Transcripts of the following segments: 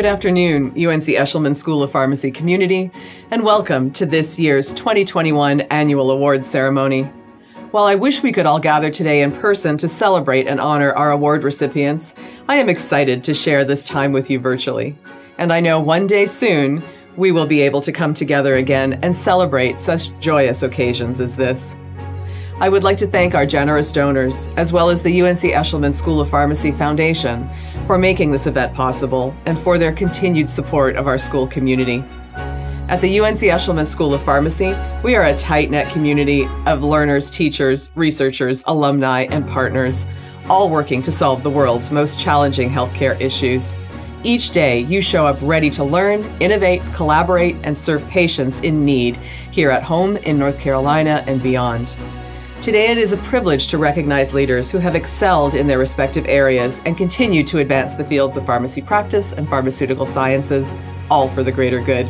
Good afternoon, UNC Eshelman School of Pharmacy community, and welcome to this year's 2021 Annual Awards Ceremony. While I wish we could all gather today in person to celebrate and honor our award recipients, I am excited to share this time with you virtually. And I know one day soon, we will be able to come together again and celebrate such joyous occasions as this. I would like to thank our generous donors, as well as the UNC Eshelman School of Pharmacy Foundation, for making this event possible and for their continued support of our school community. At the UNC Eshelman School of Pharmacy, we are a tight-knit community of learners, teachers, researchers, alumni, and partners, all working to solve the world's most challenging healthcare issues. Each day, you show up ready to learn, innovate, collaborate, and serve patients in need here at home in North Carolina and beyond. Today, it is a privilege to recognize leaders who have excelled in their respective areas and continue to advance the fields of pharmacy practice and pharmaceutical sciences, all for the greater good.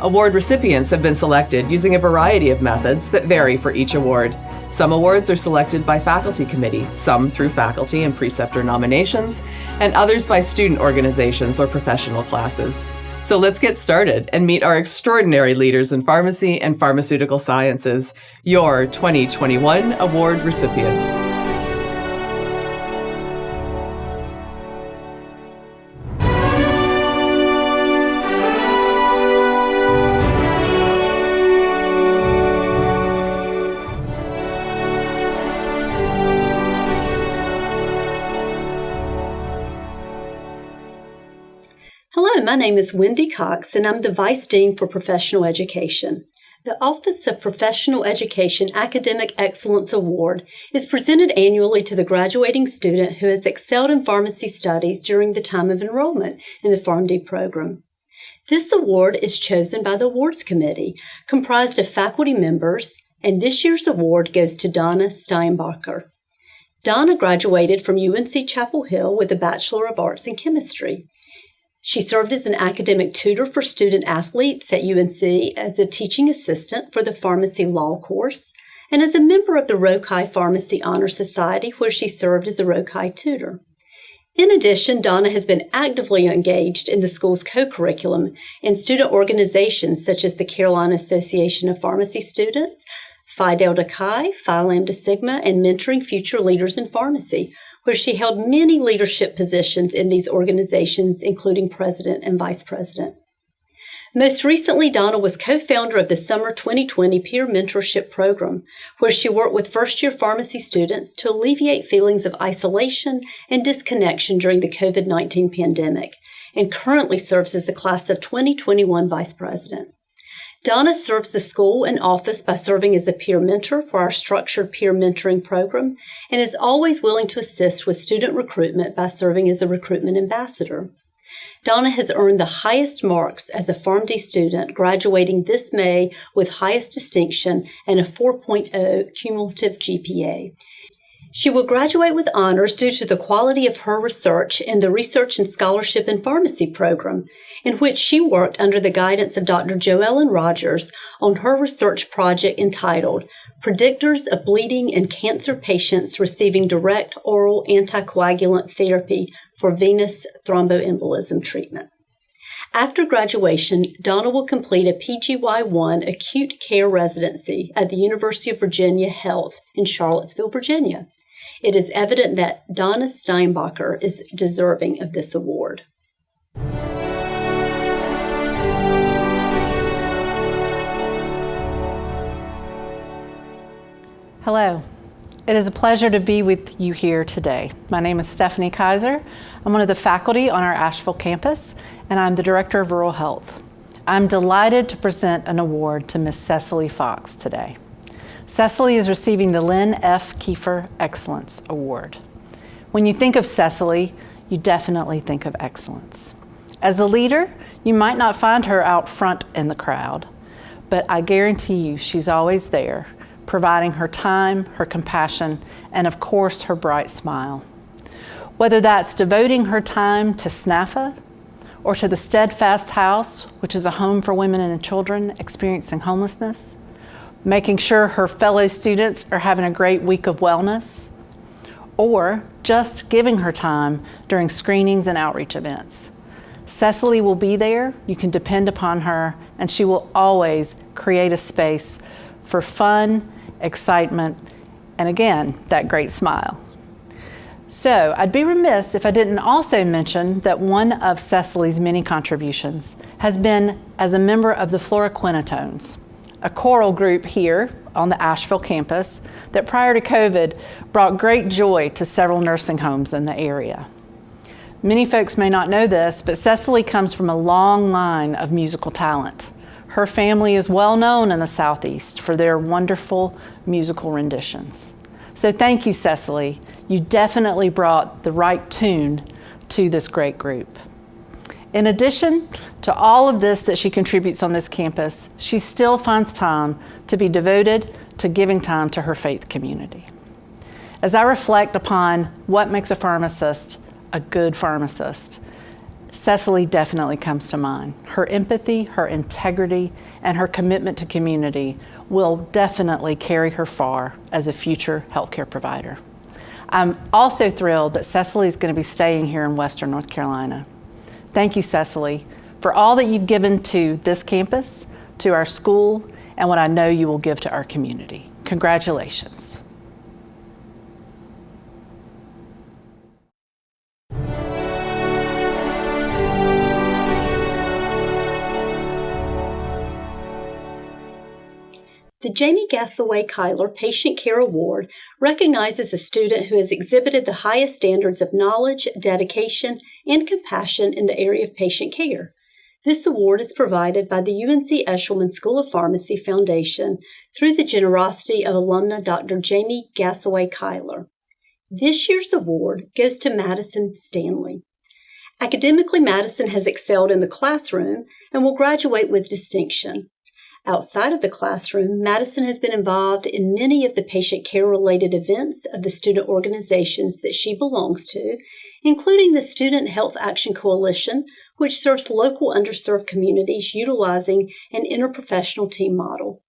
Award recipients have been selected using a variety of methods that vary for each award. Some awards are selected by faculty committee, some through faculty and preceptor nominations, and others by student organizations or professional classes. So let's get started and meet our extraordinary leaders in pharmacy and pharmaceutical sciences, your 2021 award recipients. Hello, my name is Wendy Cox, and I'm the Vice Dean for Professional Education. The Office of Professional Education Academic Excellence Award is presented annually to the graduating student who has excelled in pharmacy studies during the time of enrollment in the PharmD program. This award is chosen by the Awards Committee, comprised of faculty members, and this year's award goes to Donna Steinbacher. Donna graduated from UNC-Chapel Hill with a Bachelor of Arts in Chemistry. She served as an academic tutor for student athletes at UNC as a teaching assistant for the pharmacy law course and as a member of the Rokai Pharmacy Honor Society, where she served as a Rokai tutor. In addition, Donna has been actively engaged in the school's co-curriculum and student organizations such as the Carolina Association of Pharmacy Students, Phi Delta Chi, Phi Lambda Sigma, and Mentoring Future Leaders in Pharmacy, where she held many leadership positions in these organizations, including president and vice president. Most recently, Donna was co-founder of the Summer 2020 Peer Mentorship Program, where she worked with first-year pharmacy students to alleviate feelings of isolation and disconnection during the COVID-19 pandemic, and currently serves as the Class of 2021 Vice President. Donna serves the school and office by serving as a peer mentor for our structured peer mentoring program and is always willing to assist with student recruitment by serving as a recruitment ambassador. Donna has earned the highest marks as a PharmD student, graduating this May with highest distinction and a 4.0 cumulative GPA. She will graduate with honors due to the quality of her research in the Research and Scholarship in Pharmacy program, in which she worked under the guidance of Dr. Joellen Rogers on her research project entitled Predictors of Bleeding in Cancer Patients Receiving Direct Oral Anticoagulant Therapy for Venous Thromboembolism Treatment. After graduation, Donna will complete a PGY1 acute care residency at the University of Virginia Health in Charlottesville, Virginia. It is evident that Donna Steinbacher is deserving of this award. Hello. It is a pleasure to be with you here today. My name is Stephanie Kaiser. I'm one of the faculty on our Asheville campus, and I'm the Director of Rural Health. I'm delighted to present an award to Miss Cecily Fox today. Cecily is receiving the Lynn F. Kiefer Excellence Award. When you think of Cecily, you definitely think of excellence. As a leader, you might not find her out front in the crowd, but I guarantee you she's always there, providing her time, her compassion, and of course, her bright smile. Whether that's devoting her time to SNAFA or to the Steadfast House, which is a home for women and children experiencing homelessness, making sure her fellow students are having a great week of wellness, or just giving her time during screenings and outreach events. Cecily will be there. You can depend upon her, and she will always create a space for fun, excitement, and again, that great smile. So I'd be remiss if I didn't also mention that one of Cecily's many contributions has been as a member of the Flora-Quintones, a choral group here on the Asheville campus that prior to COVID brought great joy to several nursing homes in the area. Many folks may not know this, but Cecily comes from a long line of musical talent. Her family is well known in the Southeast for their wonderful musical renditions. So thank you, Cecily. You definitely brought the right tune to this great group. In addition to all of this that she contributes on this campus, she still finds time to be devoted to giving time to her faith community. As I reflect upon what makes a pharmacist a good pharmacist, Cecily definitely comes to mind. Her empathy, her integrity, and her commitment to community will definitely carry her far as a future healthcare provider. I'm also thrilled that Cecily is going to be staying here in Western North Carolina. Thank you, Cecily, for all that you've given to this campus, to our school, and what I know you will give to our community. Congratulations. The Jamie Gassaway Kyler Patient Care Award recognizes a student who has exhibited the highest standards of knowledge, dedication, and compassion in the area of patient care. This award is provided by the UNC Eshelman School of Pharmacy Foundation through the generosity of alumna Dr. Jamie Gassaway Kyler. This year's award goes to Madison Stanley. Academically, Madison has excelled in the classroom and will graduate with distinction. Outside of the classroom, Madison has been involved in many of the patient care-related events of the student organizations that she belongs to, including the Student Health Action Coalition, which serves local underserved communities utilizing an interprofessional team model.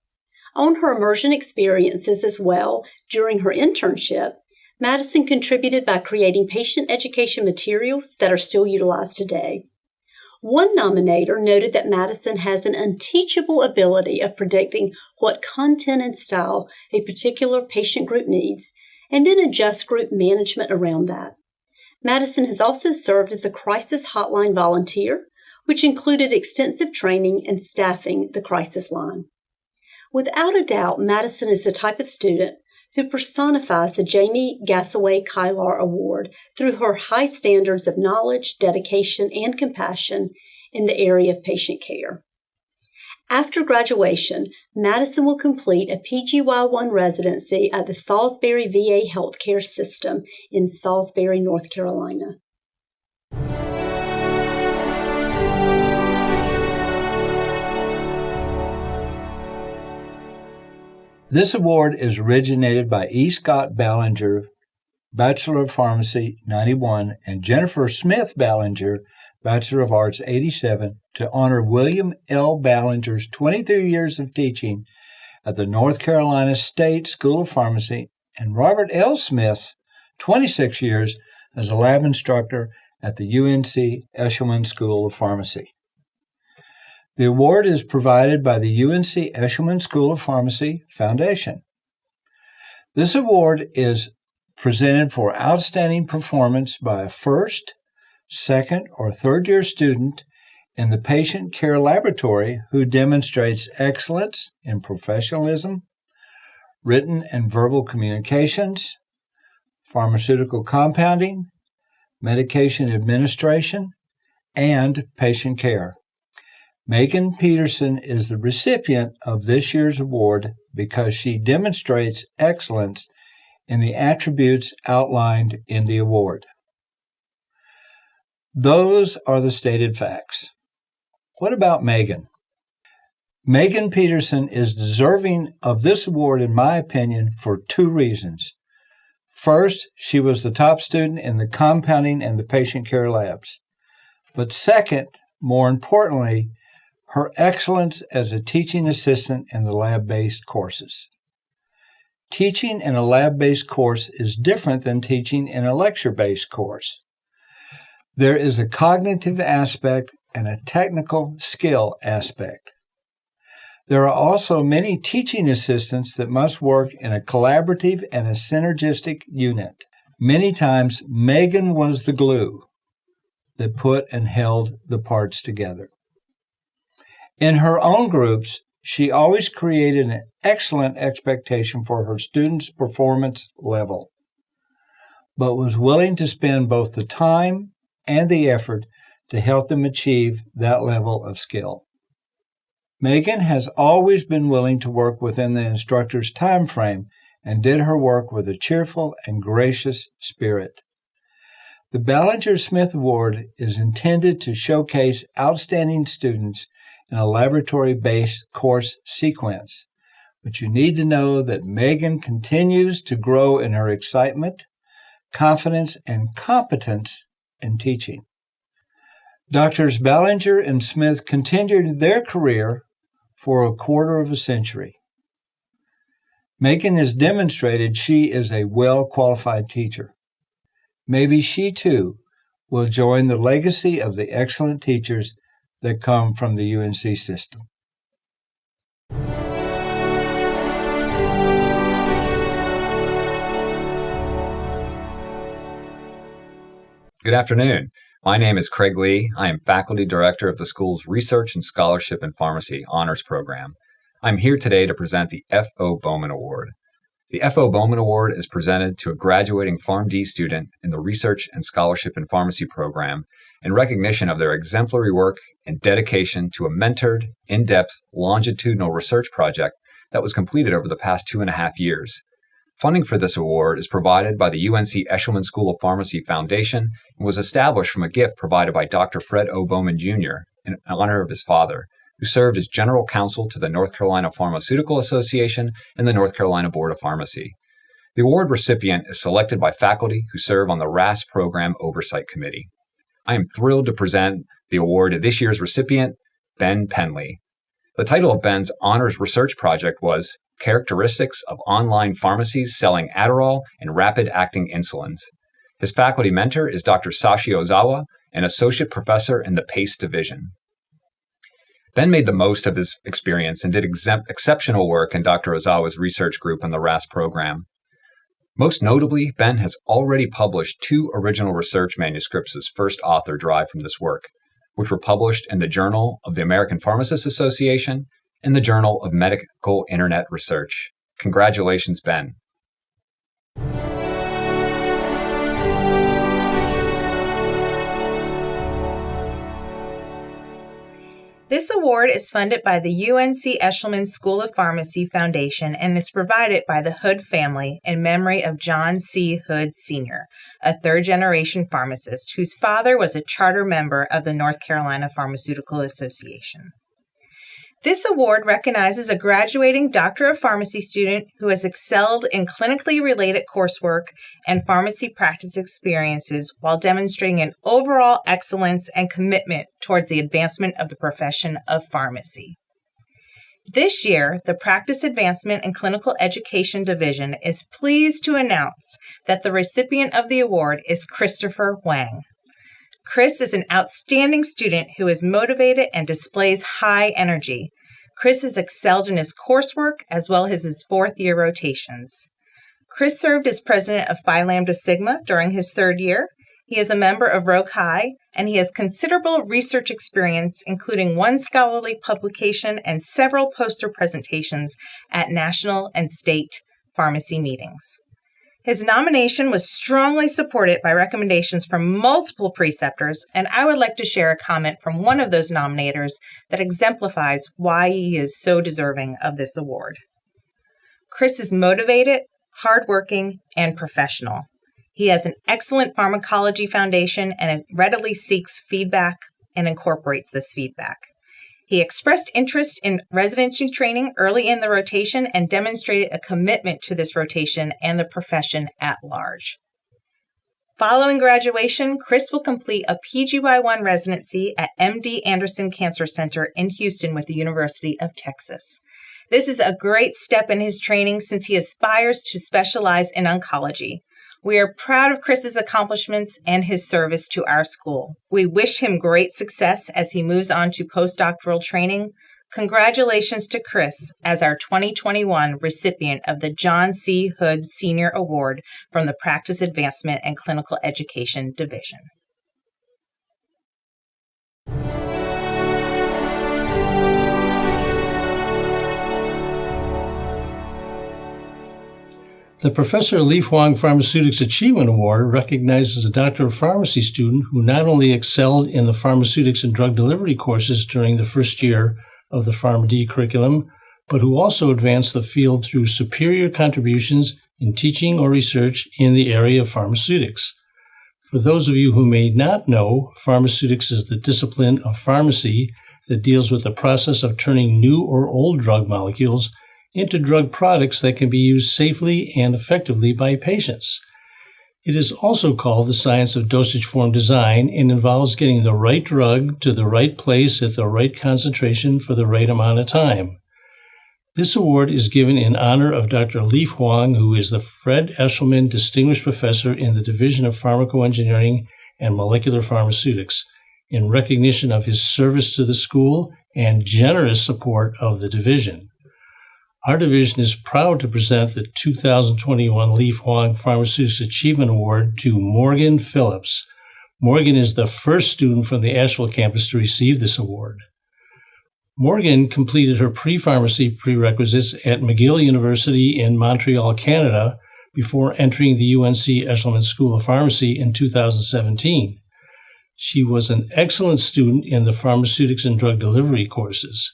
On her immersion experiences as well, during her internship, Madison contributed by creating patient education materials that are still utilized today. One nominator noted that Madison has an unteachable ability of predicting what content and style a particular patient group needs, and then adjust group management around that. Madison has also served as a crisis hotline volunteer, which included extensive training and staffing the crisis line. Without a doubt, Madison is the type of student who personifies the Jamie Gassaway Kyler Award through her high standards of knowledge, dedication, and compassion in the area of patient care. After graduation, Madison will complete a PGY1 residency at the Salisbury VA Healthcare System in Salisbury, North Carolina. This award is originated by E. Scott Ballinger, Bachelor of Pharmacy, 91, and Jennifer Smith Ballinger, Bachelor of Arts, 87, to honor William L. Ballinger's 23 years of teaching at the North Carolina State School of Pharmacy and Robert L. Smith's 26 years as a lab instructor at the UNC Eshelman School of Pharmacy. The award is provided by the UNC Eshelman School of Pharmacy Foundation. This award is presented for outstanding performance by a first, second, or third-year student in the patient care laboratory who demonstrates excellence in professionalism, written and verbal communications, pharmaceutical compounding, medication administration, and patient care. Megan Peterson is the recipient of this year's award because she demonstrates excellence in the attributes outlined in the award. Those are the stated facts. What about Megan? Megan Peterson is deserving of this award, in my opinion, for two reasons. First, she was the top student in the compounding and the patient care labs. But second, more importantly, her excellence as a teaching assistant in the lab-based courses. Teaching in a lab-based course is different than teaching in a lecture-based course. There is a cognitive aspect and a technical skill aspect. There are also many teaching assistants that must work in a collaborative and a synergistic unit. Many times, Megan was the glue that put and held the parts together. In her own groups, she always created an excellent expectation for her students' performance level, but was willing to spend both the time and the effort to help them achieve that level of skill. Megan has always been willing to work within the instructor's time frame and did her work with a cheerful and gracious spirit. The Ballinger-Smith Award is intended to showcase outstanding students in a laboratory-based course sequence, but you need to know that Megan continues to grow in her excitement, confidence, and competence in teaching. Doctors Ballinger and Smith continued their career for a quarter of a century. Megan has demonstrated she is a well-qualified teacher. Maybe she, too, will join the legacy of the excellent teachers that come from the UNC system. Good afternoon. My name is Craig Lee. I am Faculty Director of the school's Research and Scholarship in Pharmacy Honors Program. I'm here today to present the F.O. Bowman Award. The F.O. Bowman Award is presented to a graduating PharmD student in the Research and Scholarship in Pharmacy program in recognition of their exemplary work and dedication to a mentored, in-depth, longitudinal research project that was completed over the past 2.5 years. Funding for this award is provided by the UNC Eshelman School of Pharmacy Foundation and was established from a gift provided by Dr. Fred O. Bowman, Jr. in honor of his father, who served as general counsel to the North Carolina Pharmaceutical Association and the North Carolina Board of Pharmacy. The award recipient is selected by faculty who serve on the RAS Program Oversight Committee. I am thrilled to present the award to this year's recipient, Ben Penley. The title of Ben's honors research project was Characteristics of Online Pharmacies Selling Adderall and Rapid-Acting Insulins. His faculty mentor is Dr. Sashi Ozawa, an associate professor in the PACE division. Ben made the most of his experience and did exceptional work in Dr. Ozawa's research group on the RAS program. Most notably, Ben has already published 2 original research manuscripts as first author derived from this work, which were published in the Journal of the American Pharmacists Association and the Journal of Medical Internet Research. Congratulations, Ben. This award is funded by the UNC Eshelman School of Pharmacy Foundation and is provided by the Hood family in memory of John C. Hood Sr., a third-generation pharmacist whose father was a charter member of the North Carolina Pharmaceutical Association. This award recognizes a graduating Doctor of Pharmacy student who has excelled in clinically related coursework and pharmacy practice experiences while demonstrating an overall excellence and commitment towards the advancement of the profession of pharmacy. This year, the Practice Advancement and Clinical Education Division is pleased to announce that the recipient of the award is Christopher Wang. Chris is an outstanding student who is motivated and displays high energy. Chris has excelled in his coursework as well as his fourth-year rotations. Chris served as president of Phi Lambda Sigma during his 3rd year. He is a member of Rho Chi, and he has considerable research experience, including 1 scholarly publication and several poster presentations at national and state pharmacy meetings. His nomination was strongly supported by recommendations from multiple preceptors, and I would like to share a comment from one of those nominators that exemplifies why he is so deserving of this award. Chris is motivated, hardworking, and professional. He has an excellent pharmacology foundation and readily seeks feedback and incorporates this feedback. He expressed interest in residency training early in the rotation and demonstrated a commitment to this rotation and the profession at large. Following graduation, Chris will complete a PGY1 residency at MD Anderson Cancer Center in Houston with the University of Texas. This is a great step in his training since he aspires to specialize in oncology. We are proud of Chris's accomplishments and his service to our school. We wish him great success as he moves on to postdoctoral training. Congratulations to Chris as our 2021 recipient of the John C. Hood Senior Award from the Practice Advancement and Clinical Education Division. The Professor Li Huang Pharmaceutics Achievement Award recognizes a Doctor of Pharmacy student who not only excelled in the pharmaceutics and drug delivery courses during the first year of the PharmD curriculum, but who also advanced the field through superior contributions in teaching or research in the area of pharmaceutics. For those of you who may not know, pharmaceutics is the discipline of pharmacy that deals with the process of turning new or old drug molecules into drug products that can be used safely and effectively by patients. It is also called the science of dosage form design and involves getting the right drug to the right place at the right concentration for the right amount of time. This award is given in honor of Dr. Li Huang, who is the Fred Eshelman Distinguished Professor in the Division of Pharmacoengineering and Molecular Pharmaceutics, in recognition of his service to the school and generous support of the division. Our division is proud to present the 2021 Li Huang Pharmaceutics Achievement Award to Morgan Phillips. Morgan is the first student from the Asheville campus to receive this award. Morgan completed her pre-pharmacy prerequisites at McGill University in Montreal, Canada, before entering the UNC Eshelman School of Pharmacy in 2017. She was an excellent student in the pharmaceutics and drug delivery courses.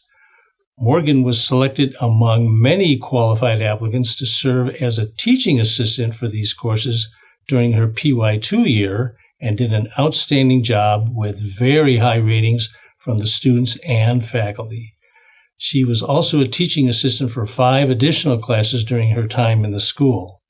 Morgan was selected among many qualified applicants to serve as a teaching assistant for these courses during her PY2 year and did an outstanding job with very high ratings from the students and faculty. She was also a teaching assistant for 5 additional classes during her time in the school.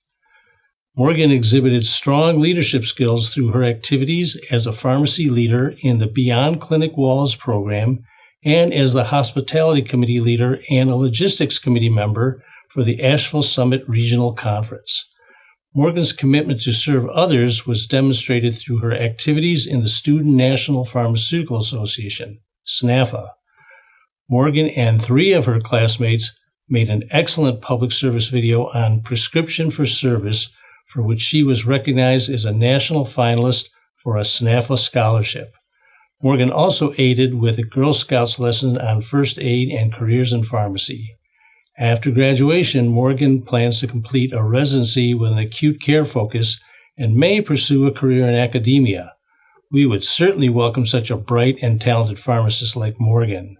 Morgan exhibited strong leadership skills through her activities as a pharmacy leader in the Beyond Clinic Walls program and as the Hospitality Committee leader and a Logistics Committee member for the Asheville Summit Regional Conference. Morgan's commitment to serve others was demonstrated through her activities in the Student National Pharmaceutical Association, SNAPA. Morgan and 3 of her classmates made an excellent public service video on prescription for service, for which she was recognized as a national finalist for a SNAPA scholarship. Morgan also aided with a Girl Scouts lesson on first aid and careers in pharmacy. After graduation, Morgan plans to complete a residency with an acute care focus and may pursue a career in academia. We would certainly welcome such a bright and talented pharmacist like Morgan.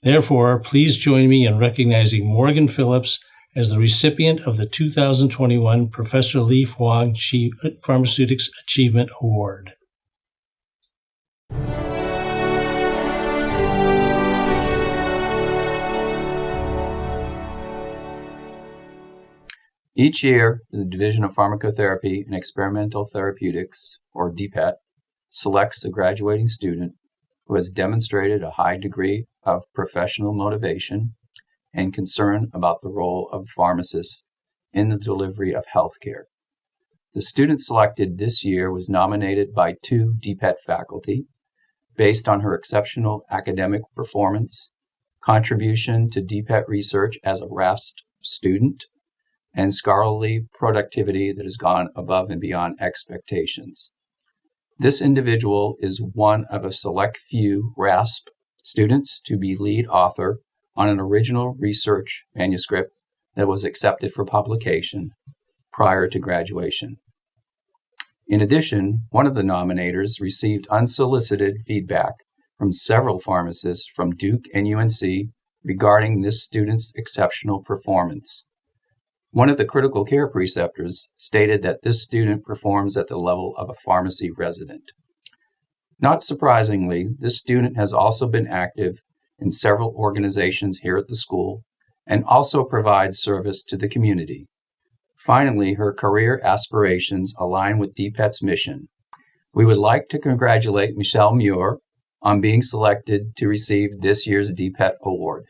Therefore, please join me in recognizing Morgan Phillips as the recipient of the 2021 Professor Li Huang Pharmaceutics Achievement Award. Each year, the Division of Pharmacotherapy and Experimental Therapeutics, or DPET, selects a graduating student who has demonstrated a high degree of professional motivation and concern about the role of pharmacists in the delivery of healthcare. The student selected this year was nominated by 2 DPET faculty based on her exceptional academic performance, contribution to DPET research as a RAST student, and scholarly productivity that has gone above and beyond expectations. This individual is one of a select few RASP students to be lead author on an original research manuscript that was accepted for publication prior to graduation. In addition, one of the nominators received unsolicited feedback from several pharmacists from Duke and UNC regarding this student's exceptional performance. One of the critical care preceptors stated that this student performs at the level of a pharmacy resident. Not surprisingly, this student has also been active in several organizations here at the school and also provides service to the community. Finally, her career aspirations align with DPET's mission. We would like to congratulate Michelle Muir on being selected to receive this year's DPET award.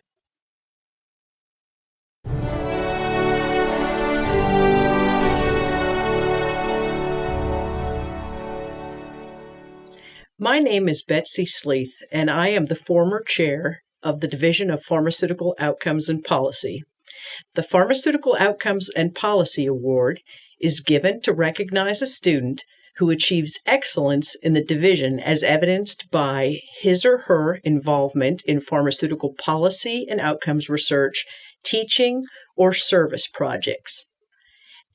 My name is Betsy Sleeth, and I am the former chair of the Division of Pharmaceutical Outcomes and Policy. The Pharmaceutical Outcomes and Policy Award is given to recognize a student who achieves excellence in the division as evidenced by his or her involvement in pharmaceutical policy and outcomes research, teaching, or service projects.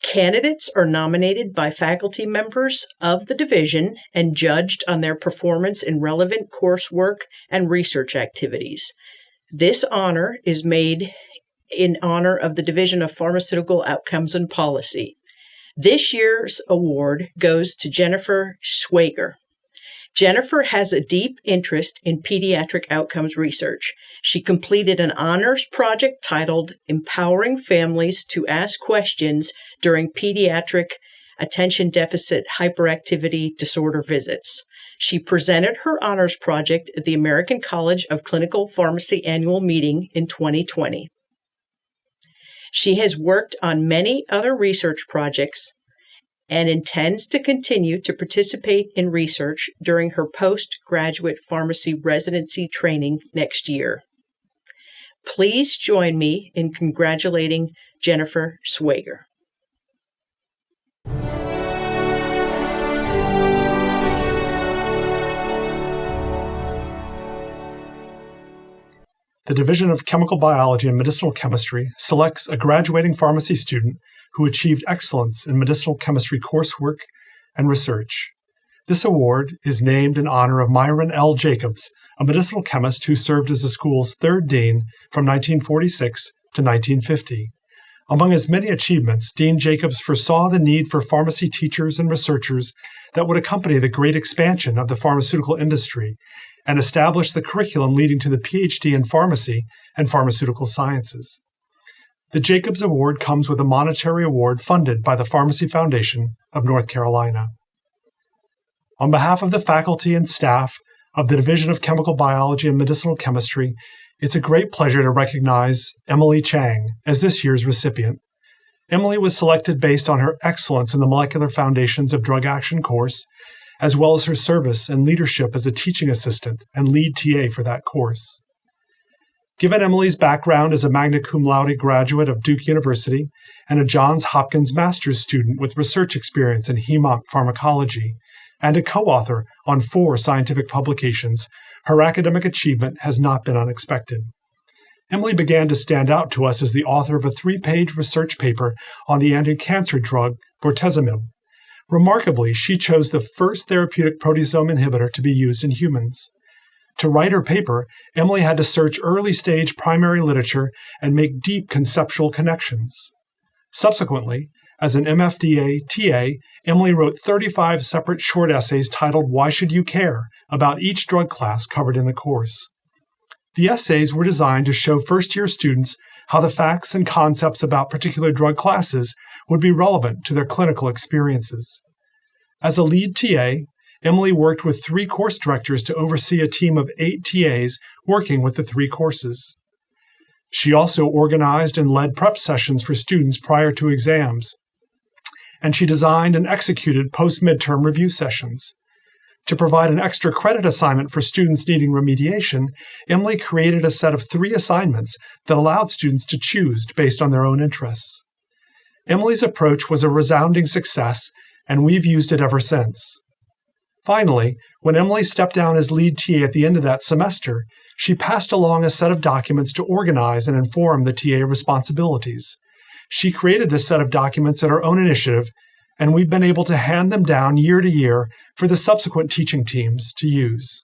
Candidates are nominated by faculty members of the division and judged on their performance in relevant coursework and research activities. This honor is made in honor of the Division of Pharmaceutical Outcomes and Policy. This year's award goes to Jennifer Schwager. Jennifer has a deep interest in pediatric outcomes research. She completed an honors project titled Empowering Families to Ask Questions During Pediatric Attention Deficit Hyperactivity Disorder Visits. She presented her honors project at the American College of Clinical Pharmacy annual meeting in 2020. She has worked on many other research projects and intends to continue to participate in research during her postgraduate pharmacy residency training next year. Please join me in congratulating Jennifer Schwager. The Division of Chemical Biology and Medicinal Chemistry selects a graduating pharmacy student who achieved excellence in medicinal chemistry coursework and research. This award is named in honor of Myron L. Jacobs, a medicinal chemist who served as the school's third dean from 1946 to 1950. Among his many achievements, Dean Jacobs foresaw the need for pharmacy teachers and researchers that would accompany the great expansion of the pharmaceutical industry and establish the curriculum leading to the PhD in pharmacy and pharmaceutical sciences. The Jacobs Award comes with a monetary award funded by the Pharmacy Foundation of North Carolina. On behalf of the faculty and staff of the Division of Chemical Biology and Medicinal Chemistry, it's a great pleasure to recognize Emily Chang as this year's recipient. Emily was selected based on her excellence in the Molecular Foundations of Drug Action course, as well as her service and leadership as a teaching assistant and lead TA for that course. Given Emily's background as a magna cum laude graduate of Duke University and a Johns Hopkins master's student with research experience in hem-onc pharmacology, and a co-author on 4 scientific publications, her academic achievement has not been unexpected. Emily began to stand out to us as the author of a 3-page research paper on the anti-cancer drug bortezomib. Remarkably, she chose the first therapeutic proteasome inhibitor to be used in humans. To write her paper, Emily had to search early-stage primary literature and make deep conceptual connections. Subsequently, as an MFDA TA, Emily wrote 35 separate short essays titled Why Should You Care? About each drug class covered in the course. The essays were designed to show first-year students how the facts and concepts about particular drug classes would be relevant to their clinical experiences. As a lead TA, Emily worked with 3 course directors to oversee a team of 8 TAs working with the 3 courses. She also organized and led prep sessions for students prior to exams, and she designed and executed post-midterm review sessions. To provide an extra credit assignment for students needing remediation, Emily created a set of 3 assignments that allowed students to choose based on their own interests. Emily's approach was a resounding success, and we've used it ever since. Finally, when Emily stepped down as lead TA at the end of that semester, she passed along a set of documents to organize and inform the TA responsibilities. She created this set of documents at her own initiative, and we've been able to hand them down year to year for the subsequent teaching teams to use.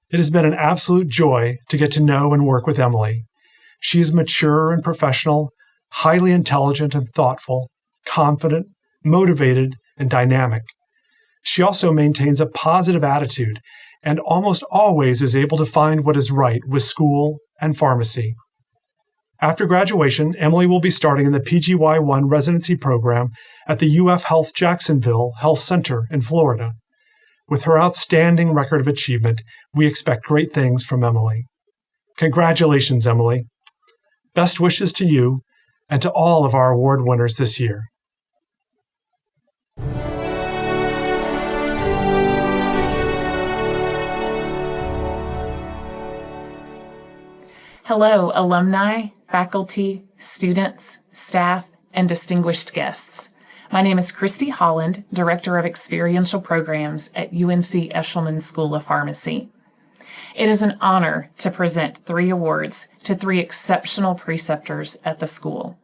It has been an absolute joy to get to know and work with Emily. She is mature and professional, highly intelligent and thoughtful, confident, motivated, and dynamic. She also maintains a positive attitude and almost always is able to find what is right with school and pharmacy. After graduation, Emily will be starting in the PGY1 residency program at the UF Health Jacksonville Health Center in Florida. With her outstanding record of achievement, we expect great things from Emily. Congratulations, Emily. Best wishes to you and to all of our award winners this year. Hello, alumni, faculty, students, staff, and distinguished guests. My name is Christy Holland, Director of Experiential Programs at UNC Eshelman School of Pharmacy. It is an honor to present 3 awards to 3 exceptional preceptors at the school.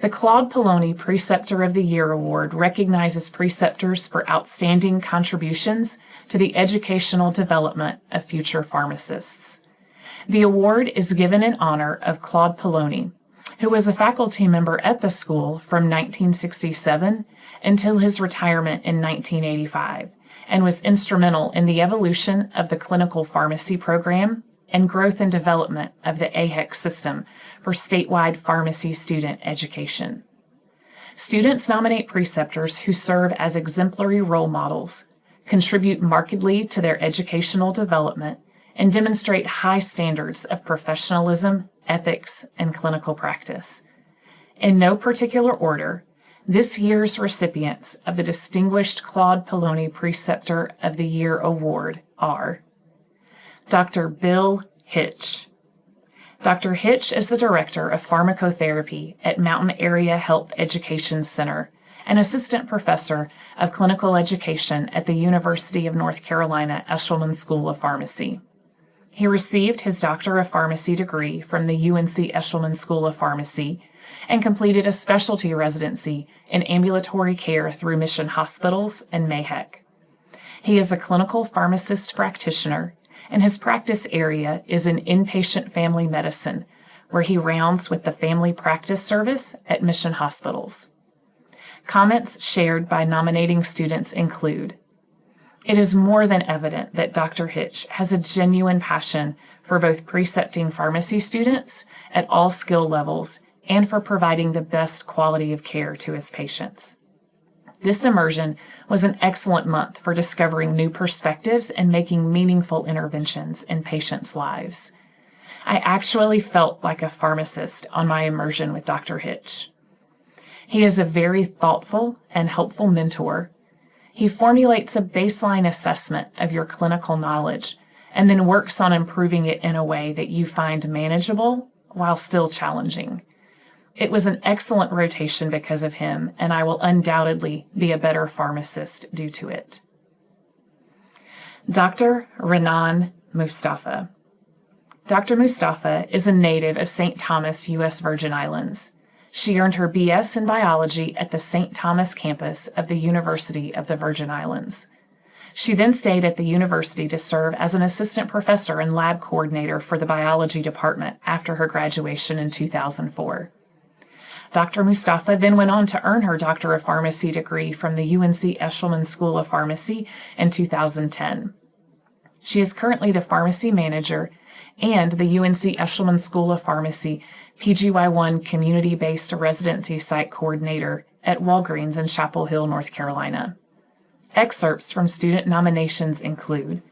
The Claude Poloni Preceptor of the Year Award recognizes preceptors for outstanding contributions to the educational development of future pharmacists. The award is given in honor of Claude Poloni, who was a faculty member at the school from 1967 until his retirement in 1985, and was instrumental in the evolution of the clinical pharmacy program and growth and development of the AHEC system for statewide pharmacy student education. Students nominate preceptors who serve as exemplary role models, contribute markedly to their educational development, and demonstrate high standards of professionalism, ethics, and clinical practice. In no particular order, this year's recipients of the Distinguished Claude Poloni Preceptor of the Year Award are Dr. Bill Hitch. Dr. Hitch is the Director of Pharmacotherapy at Mountain Area Health Education Center and Assistant Professor of Clinical Education at the University of North Carolina Eshelman School of Pharmacy. He received his Doctor of Pharmacy degree from the UNC Eshelman School of Pharmacy and completed a specialty residency in ambulatory care through Mission Hospitals and MAHEC. He is a clinical pharmacist practitioner, and his practice area is in inpatient family medicine, where he rounds with the family practice service at Mission Hospitals. Comments shared by nominating students include, "It is more than evident that Dr. Hitch has a genuine passion for both precepting pharmacy students at all skill levels and for providing the best quality of care to his patients. This immersion was an excellent month for discovering new perspectives and making meaningful interventions in patients' lives. I actually felt like a pharmacist on my immersion with Dr. Hitch. He is a very thoughtful and helpful mentor. He formulates a baseline assessment of your clinical knowledge and then works on improving it in a way that you find manageable while still challenging. It was an excellent rotation because of him, and I will undoubtedly be a better pharmacist due to it." Dr. Renan Mustafa. Dr. Mustafa is a native of St. Thomas, U.S. Virgin Islands. She earned her B.S. in biology at the St. Thomas campus of the University of the Virgin Islands. She then stayed at the university to serve as an assistant professor and lab coordinator for the biology department after her graduation in 2004. Dr. Mustafa then went on to earn her Doctor of Pharmacy degree from the UNC Eshelman School of Pharmacy in 2010. She is currently the pharmacy manager and the UNC Eshelman School of Pharmacy PGY1 Community-Based Residency Site Coordinator at Walgreens in Chapel Hill, North Carolina. Excerpts from student nominations include,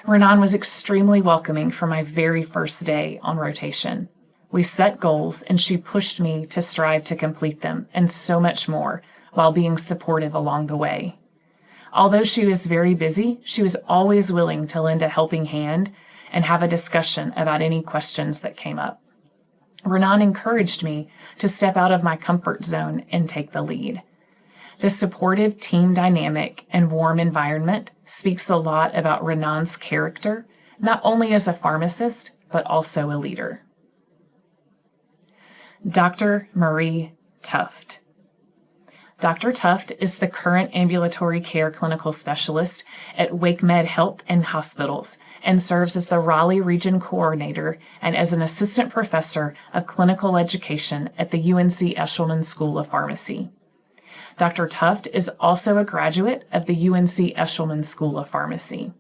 "Renan was extremely welcoming for my very first day on rotation. We set goals and she pushed me to strive to complete them and so much more while being supportive along the way. Although she was very busy, she was always willing to lend a helping hand and have a discussion about any questions that came up. Renan encouraged me to step out of my comfort zone and take the lead. This supportive team dynamic and warm environment speaks a lot about Renan's character, not only as a pharmacist, but also a leader." Dr. Marie Tuft. Dr. Tuft is the current ambulatory care clinical specialist at WakeMed Health and Hospitals and serves as the Raleigh Region Coordinator and as an assistant professor of clinical education at the UNC Eshelman School of Pharmacy. Dr. Tuft is also a graduate of the UNC Eshelman School of Pharmacy.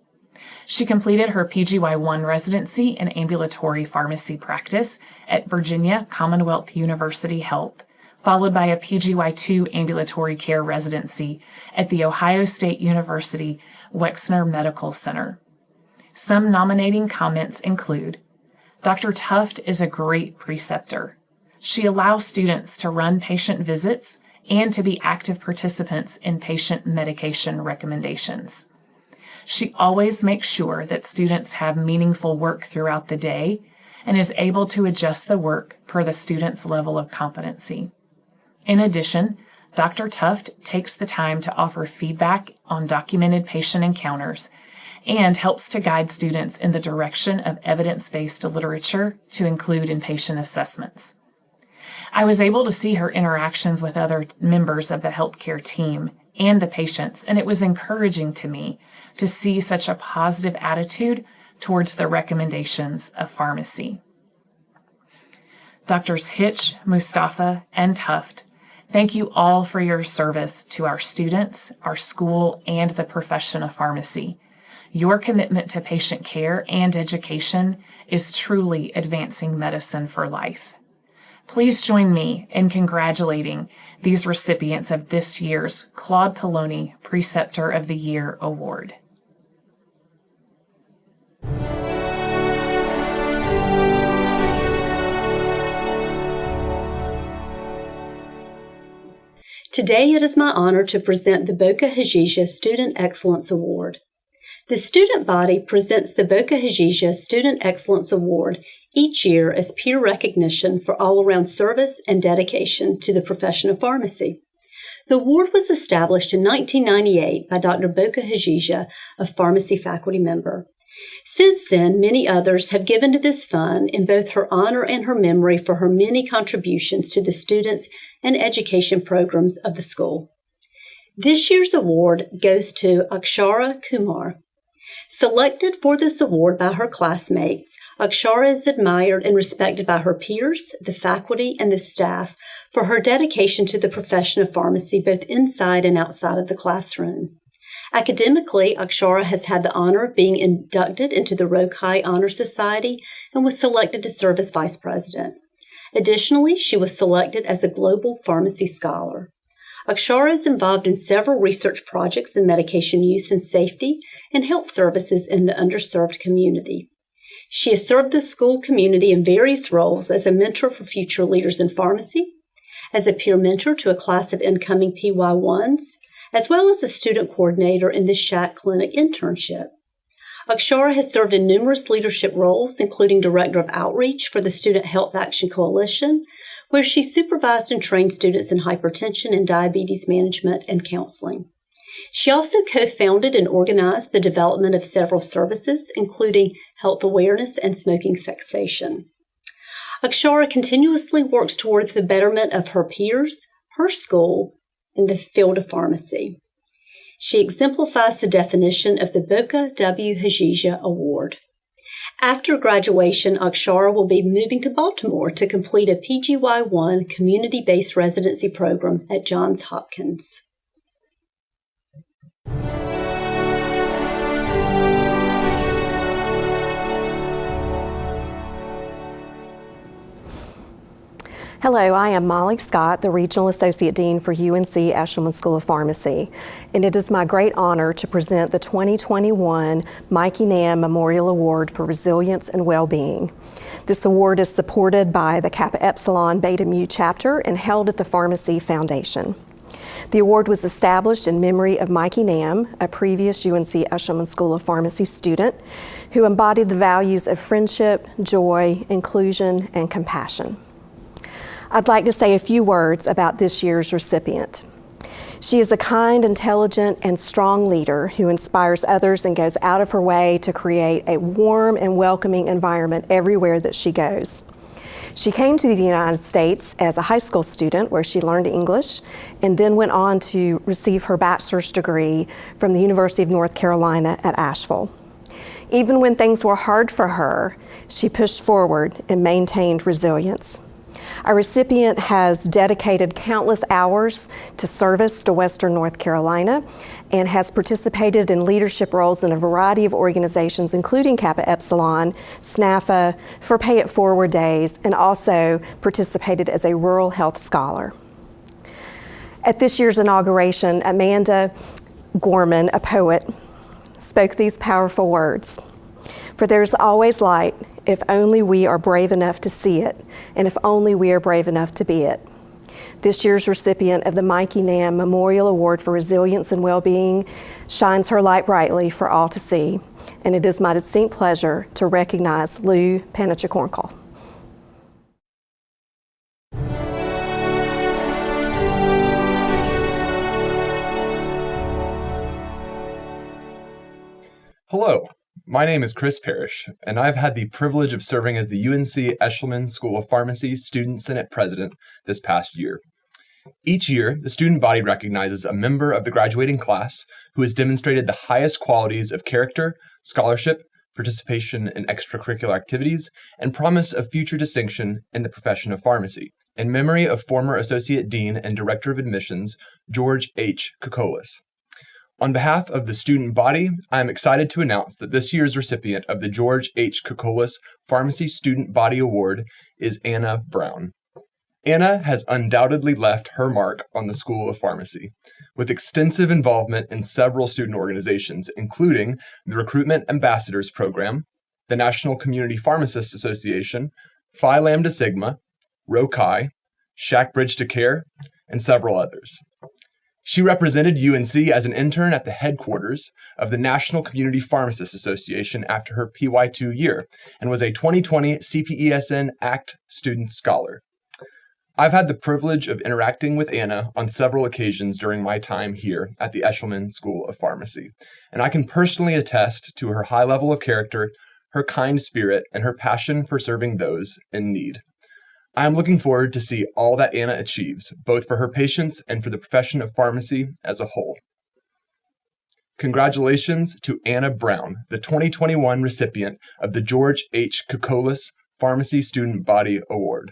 She completed her PGY1 residency in ambulatory pharmacy practice at Virginia Commonwealth University Health, followed by a PGY2 ambulatory care residency at The Ohio State University Wexner Medical Center. Some nominating comments include, Dr. Tuft is a great preceptor. She allows students to run patient visits and to be active participants in patient medication recommendations. She always makes sure that students have meaningful work throughout the day and is able to adjust the work per the student's level of competency. In addition, Dr. Tuft takes the time to offer feedback on documented patient encounters and helps to guide students in the direction of evidence-based literature to include in patient assessments. I was able to see her interactions with other members of the healthcare team and the patients, and it was encouraging to me to see such a positive attitude towards the recommendations of pharmacy. Drs. Hitch, Mustafa, and Tuft, thank you all for your service to our students, our school, and the profession of pharmacy. Your commitment to patient care and education is truly advancing medicine for life. Please join me in congratulating these recipients of this year's Claude Poloni Preceptor of the Year Award. Today it is my honor to present the Boca Hijija Student Excellence Award. The student body presents the Boca Hijija Student Excellence Award each year as peer recognition for all-around service and dedication to the profession of pharmacy. The award was established in 1998 by Dr. Boca Hijija, a pharmacy faculty member. Since then, many others have given to this fund in both her honor and her memory for her many contributions to the students and education programs of the school. This year's award goes to Akshara Kumar. Selected for this award by her classmates, Akshara is admired and respected by her peers, the faculty, and the staff for her dedication to the profession of pharmacy both inside and outside of the classroom. Academically, Akshara has had the honor of being inducted into the Rokai Honor Society and was selected to serve as vice president. Additionally, she was selected as a global pharmacy scholar. Akshara is involved in several research projects in medication use and safety and health services in the underserved community. She has served the school community in various roles as a mentor for future leaders in pharmacy, as a peer mentor to a class of incoming PY1s, as well as a student coordinator in the Shack Clinic internship. Akshara has served in numerous leadership roles, including Director of Outreach for the Student Health Action Coalition, where she supervised and trained students in hypertension and diabetes management and counseling. She also co-founded and organized the development of several services, including health awareness and smoking cessation. Akshara continuously works towards the betterment of her peers, her school, and the field of pharmacy. She exemplifies the definition of the Boca W. Hijija Award. After graduation, Akshara will be moving to Baltimore to complete a PGY1 community-based residency program at Johns Hopkins. Hello, I am Molly Scott, the Regional Associate Dean for UNC Eshelman School of Pharmacy, and it is my great honor to present the 2021 Mikey Nam Memorial Award for Resilience and Wellbeing. This award is supported by the Kappa Epsilon Beta Mu chapter and held at the Pharmacy Foundation. The award was established in memory of Mikey Nam, a previous UNC Eshelman School of Pharmacy student who embodied the values of friendship, joy, inclusion, and compassion. I'd like to say a few words about this year's recipient. She is a kind, intelligent, and strong leader who inspires others and goes out of her way to create a warm and welcoming environment everywhere that she goes. She came to the United States as a high school student where she learned English and then went on to receive her bachelor's degree from the University of North Carolina at Asheville. Even when things were hard for her, she pushed forward and maintained resilience. Our recipient has dedicated countless hours to service to Western North Carolina and has participated in leadership roles in a variety of organizations, including Kappa Epsilon, SNAFA, for Pay It Forward Days, and also participated as a rural health scholar. At this year's inauguration, Amanda Gorman, a poet, spoke these powerful words: "For there's always light, if only we are brave enough to see it, and if only we are brave enough to be it. This year's recipient of the Mikey Nam Memorial Award for Resilience and Wellbeing shines her light brightly for all to see, and it is my distinct pleasure to recognize Lou Panichakornkal. Hello, my name is Chris Parrish, and I've had the privilege of serving as the UNC Eshelman School of Pharmacy Student Senate President this past year. Each year, the student body recognizes a member of the graduating class who has demonstrated the highest qualities of character, scholarship, participation in extracurricular activities, and promise of future distinction in the profession of pharmacy, in memory of former Associate Dean and Director of Admissions, George H. Kokolas. On behalf of the student body, I am excited to announce that this year's recipient of the George H. Kokolas Pharmacy Student Body Award is Anna Brown. Anna has undoubtedly left her mark on the School of Pharmacy, with extensive involvement in several student organizations, including the Recruitment Ambassadors Program, the National Community Pharmacists Association, Phi Lambda Sigma, Rho Chi, Shack Bridge to Care, and several others. She represented UNC as an intern at the headquarters of the National Community Pharmacists Association after her PY2 year and was a 2020 CPESN ACT Student Scholar. I've had the privilege of interacting with Anna on several occasions during my time here at the Eshelman School of Pharmacy, and I can personally attest to her high level of character, her kind spirit, and her passion for serving those in need. I am looking forward to see all that Anna achieves, both for her patients and for the profession of pharmacy as a whole. Congratulations to Anna Brown, the 2021 recipient of the George H. Kokolas Pharmacy Student Body Award.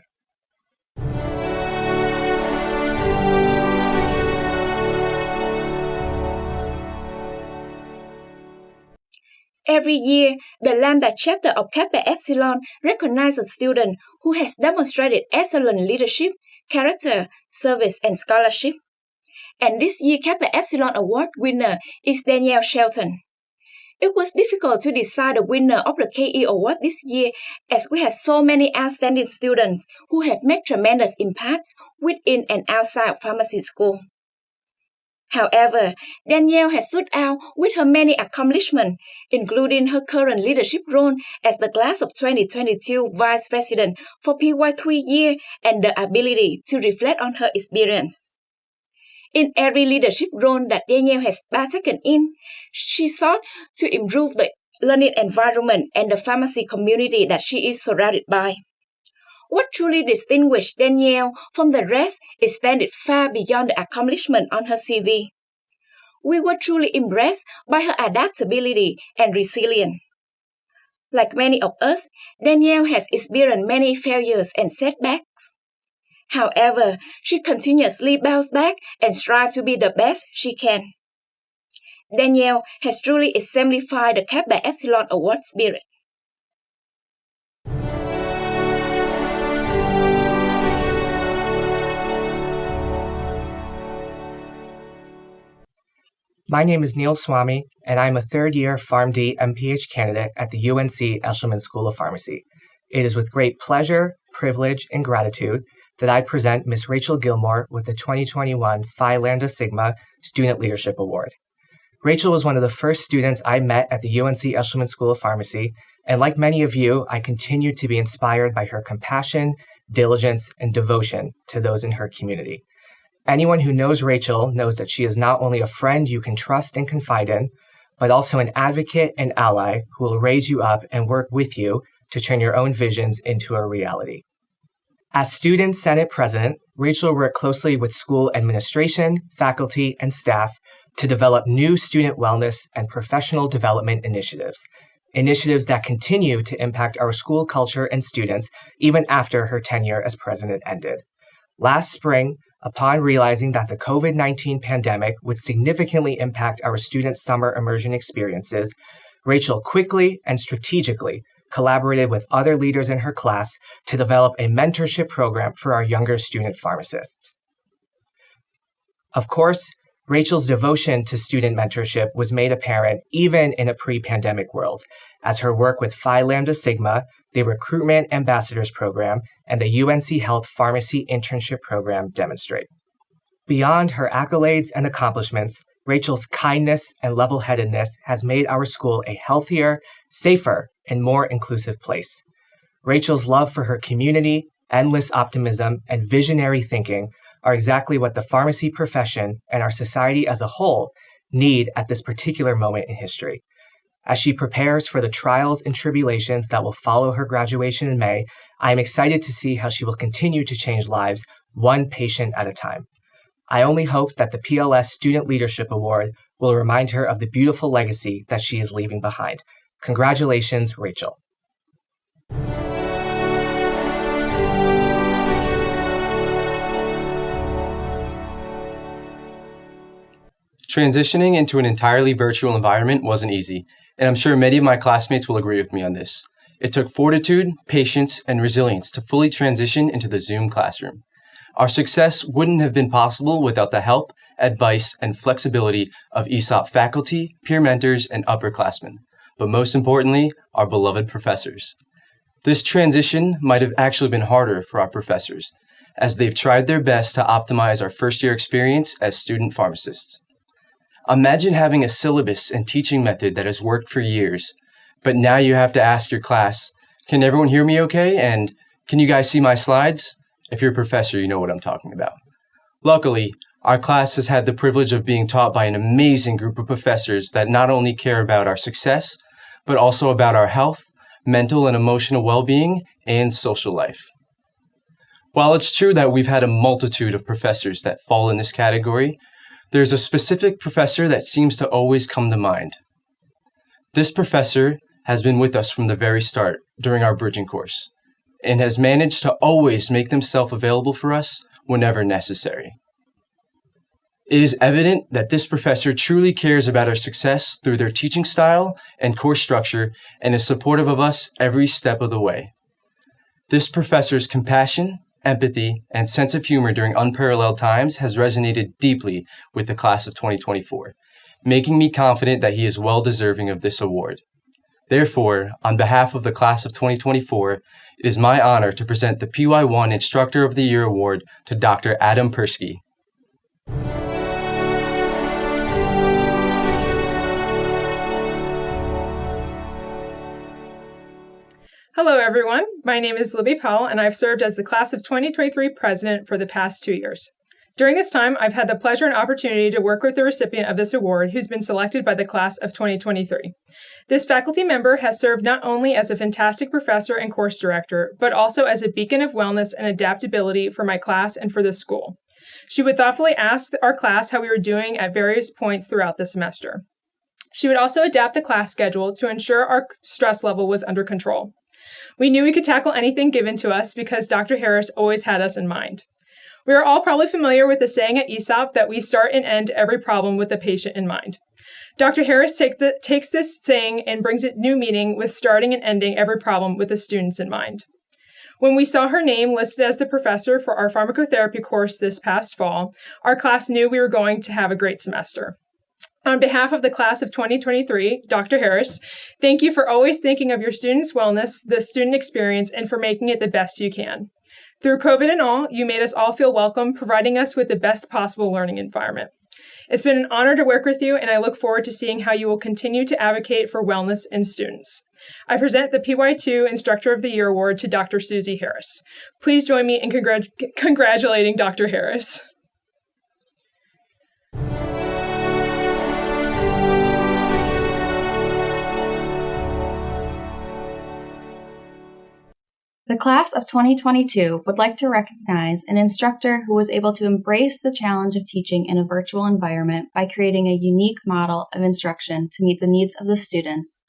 Every year, the Lambda chapter of Kappa Epsilon recognizes a student who has demonstrated excellent leadership, character, service, and scholarship. And this year's Kappa Epsilon Award winner is Danielle Shelton. It was difficult to decide the winner of the KE Award this year as we had so many outstanding students who have made tremendous impacts within and outside pharmacy school. However, Danielle has stood out with her many accomplishments, including her current leadership role as the Class of 2022 Vice President for PY3 year and the ability to reflect on her experience. In every leadership role that Danielle has partaken in, she sought to improve the learning environment and the pharmacy community that she is surrounded by. What truly distinguished Danielle from the rest extended far beyond the accomplishment on her CV. We were truly impressed by her adaptability and resilience. Like many of us, Danielle has experienced many failures and setbacks. However, she continuously bounced back and strives to be the best she can. Danielle has truly exemplified the Kappa Epsilon Award spirit. My name is Neil Swamy, and I'm a third-year PharmD MPH candidate at the UNC Eshelman School of Pharmacy. It is with great pleasure, privilege, and gratitude that I present Ms. Rachel Gilmore with the 2021 Phi Lambda Sigma Student Leadership Award. Rachel was one of the first students I met at the UNC Eshelman School of Pharmacy, and like many of you, I continue to be inspired by her compassion, diligence, and devotion to those in her community. Anyone who knows Rachel knows that she is not only a friend you can trust and confide in, but also an advocate and ally who will raise you up and work with you to turn your own visions into a reality. As Student Senate President, Rachel worked closely with school administration, faculty, and staff to develop new student wellness and professional development initiatives that continue to impact our school culture and students even after her tenure as president ended. Last spring, upon realizing that the COVID-19 pandemic would significantly impact our students' summer immersion experiences, Rachel quickly and strategically collaborated with other leaders in her class to develop a mentorship program for our younger student pharmacists. Of course, Rachel's devotion to student mentorship was made apparent even in a pre-pandemic world, as her work with Phi Lambda Sigma, the Recruitment Ambassadors Program, and the UNC Health Pharmacy Internship Program demonstrate. Beyond her accolades and accomplishments, Rachel's kindness and level-headedness has made our school a healthier, safer, and more inclusive place. Rachel's love for her community, endless optimism, and visionary thinking are exactly what the pharmacy profession and our society as a whole need at this particular moment in history. As she prepares for the trials and tribulations that will follow her graduation in May, I am excited to see how she will continue to change lives one patient at a time. I only hope that the PLS Student Leadership Award will remind her of the beautiful legacy that she is leaving behind. Congratulations, Rachel. Transitioning into an entirely virtual environment wasn't easy, and I'm sure many of my classmates will agree with me on this. It took fortitude, patience, and resilience to fully transition into the Zoom classroom. Our success wouldn't have been possible without the help, advice, and flexibility of ESOP faculty, peer mentors, and upperclassmen, but most importantly, our beloved professors. This transition might have actually been harder for our professors, as they've tried their best to optimize our first-year experience as student pharmacists. Imagine having a syllabus and teaching method that has worked for years, but now you have to ask your class, can everyone hear me okay? And can you guys see my slides? If you're a professor, you know what I'm talking about. Luckily, our class has had the privilege of being taught by an amazing group of professors that not only care about our success, but also about our health, mental and emotional well-being, and social life. While it's true that we've had a multitude of professors that fall in this category, there's a specific professor that seems to always come to mind. This professor has been with us from the very start during our bridging course and has managed to always make themselves available for us whenever necessary. It is evident that this professor truly cares about our success through their teaching style and course structure and is supportive of us every step of the way. This professor's compassion, empathy, and sense of humor during unparalleled times has resonated deeply with the class of 2024, making me confident that he is well deserving of this award. Therefore, on behalf of the class of 2024, it is my honor to present the PY1 Instructor of the Year Award to Dr. Adam Persky. Hello, everyone. My name is Libby Powell, and I've served as the Class of 2023 President for the past 2 years. During this time, I've had the pleasure and opportunity to work with the recipient of this award, who's been selected by the Class of 2023. This faculty member has served not only as a fantastic professor and course director, but also as a beacon of wellness and adaptability for my class and for the school. She would thoughtfully ask our class how we were doing at various points throughout the semester. She would also adapt the class schedule to ensure our stress level was under control. We knew we could tackle anything given to us because Dr. Harris always had us in mind. We are all probably familiar with the saying at ESOP that we start and end every problem with the patient in mind. Dr. Harris takes this saying and brings it new meaning with starting and ending every problem with the students in mind. When we saw her name listed as the professor for our pharmacotherapy course this past fall, our class knew we were going to have a great semester. On behalf of the class of 2023, Dr. Harris, thank you for always thinking of your students' wellness, the student experience, and for making it the best you can. Through COVID and all, you made us all feel welcome, providing us with the best possible learning environment. It's been an honor to work with you, and I look forward to seeing how you will continue to advocate for wellness in students. I present the PY2 Instructor of the Year Award to Dr. Susie Harris. Please join me in congratulating Dr. Harris. The class of 2022 would like to recognize an instructor who was able to embrace the challenge of teaching in a virtual environment by creating a unique model of instruction to meet the needs of the students,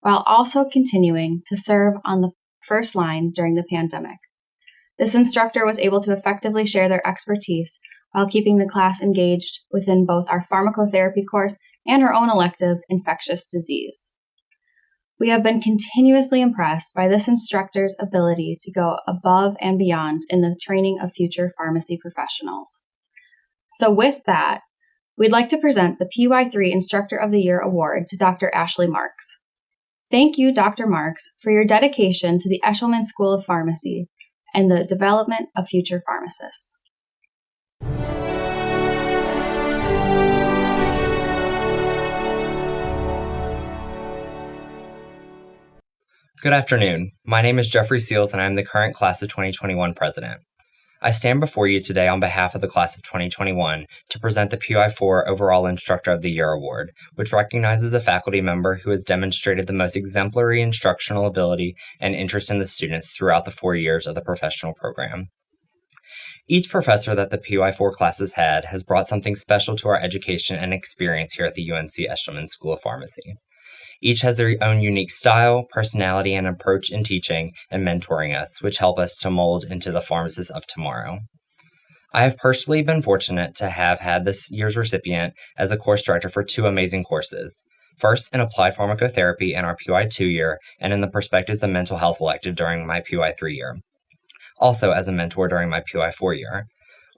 while also continuing to serve on the first line during the pandemic. This instructor was able to effectively share their expertise while keeping the class engaged within both our pharmacotherapy course and her own elective, infectious disease. We have been continuously impressed by this instructor's ability to go above and beyond in the training of future pharmacy professionals. So with that, we'd like to present the PY3 Instructor of the Year Award to Dr. Ashley Marks. Thank you, Dr. Marks, for your dedication to the Eshelman School of Pharmacy and the development of future pharmacists. Good afternoon. My name is Jeffrey Seals, and I'm the current Class of 2021 President. I stand before you today on behalf of the Class of 2021 to present the PY4 Overall Instructor of the Year Award, which recognizes a faculty member who has demonstrated the most exemplary instructional ability and interest in the students throughout the 4 years of the professional program. Each professor that the PY4 classes had has brought something special to our education and experience here at the UNC Eshelman School of Pharmacy. Each has their own unique style, personality, and approach in teaching and mentoring us, which help us to mold into the pharmacists of tomorrow. I have personally been fortunate to have had this year's recipient as a course director for 2 amazing courses. First, in applied pharmacotherapy in our PY2 year, and in the perspectives of mental health elective during my PY3 year. Also as a mentor during my PY4 year.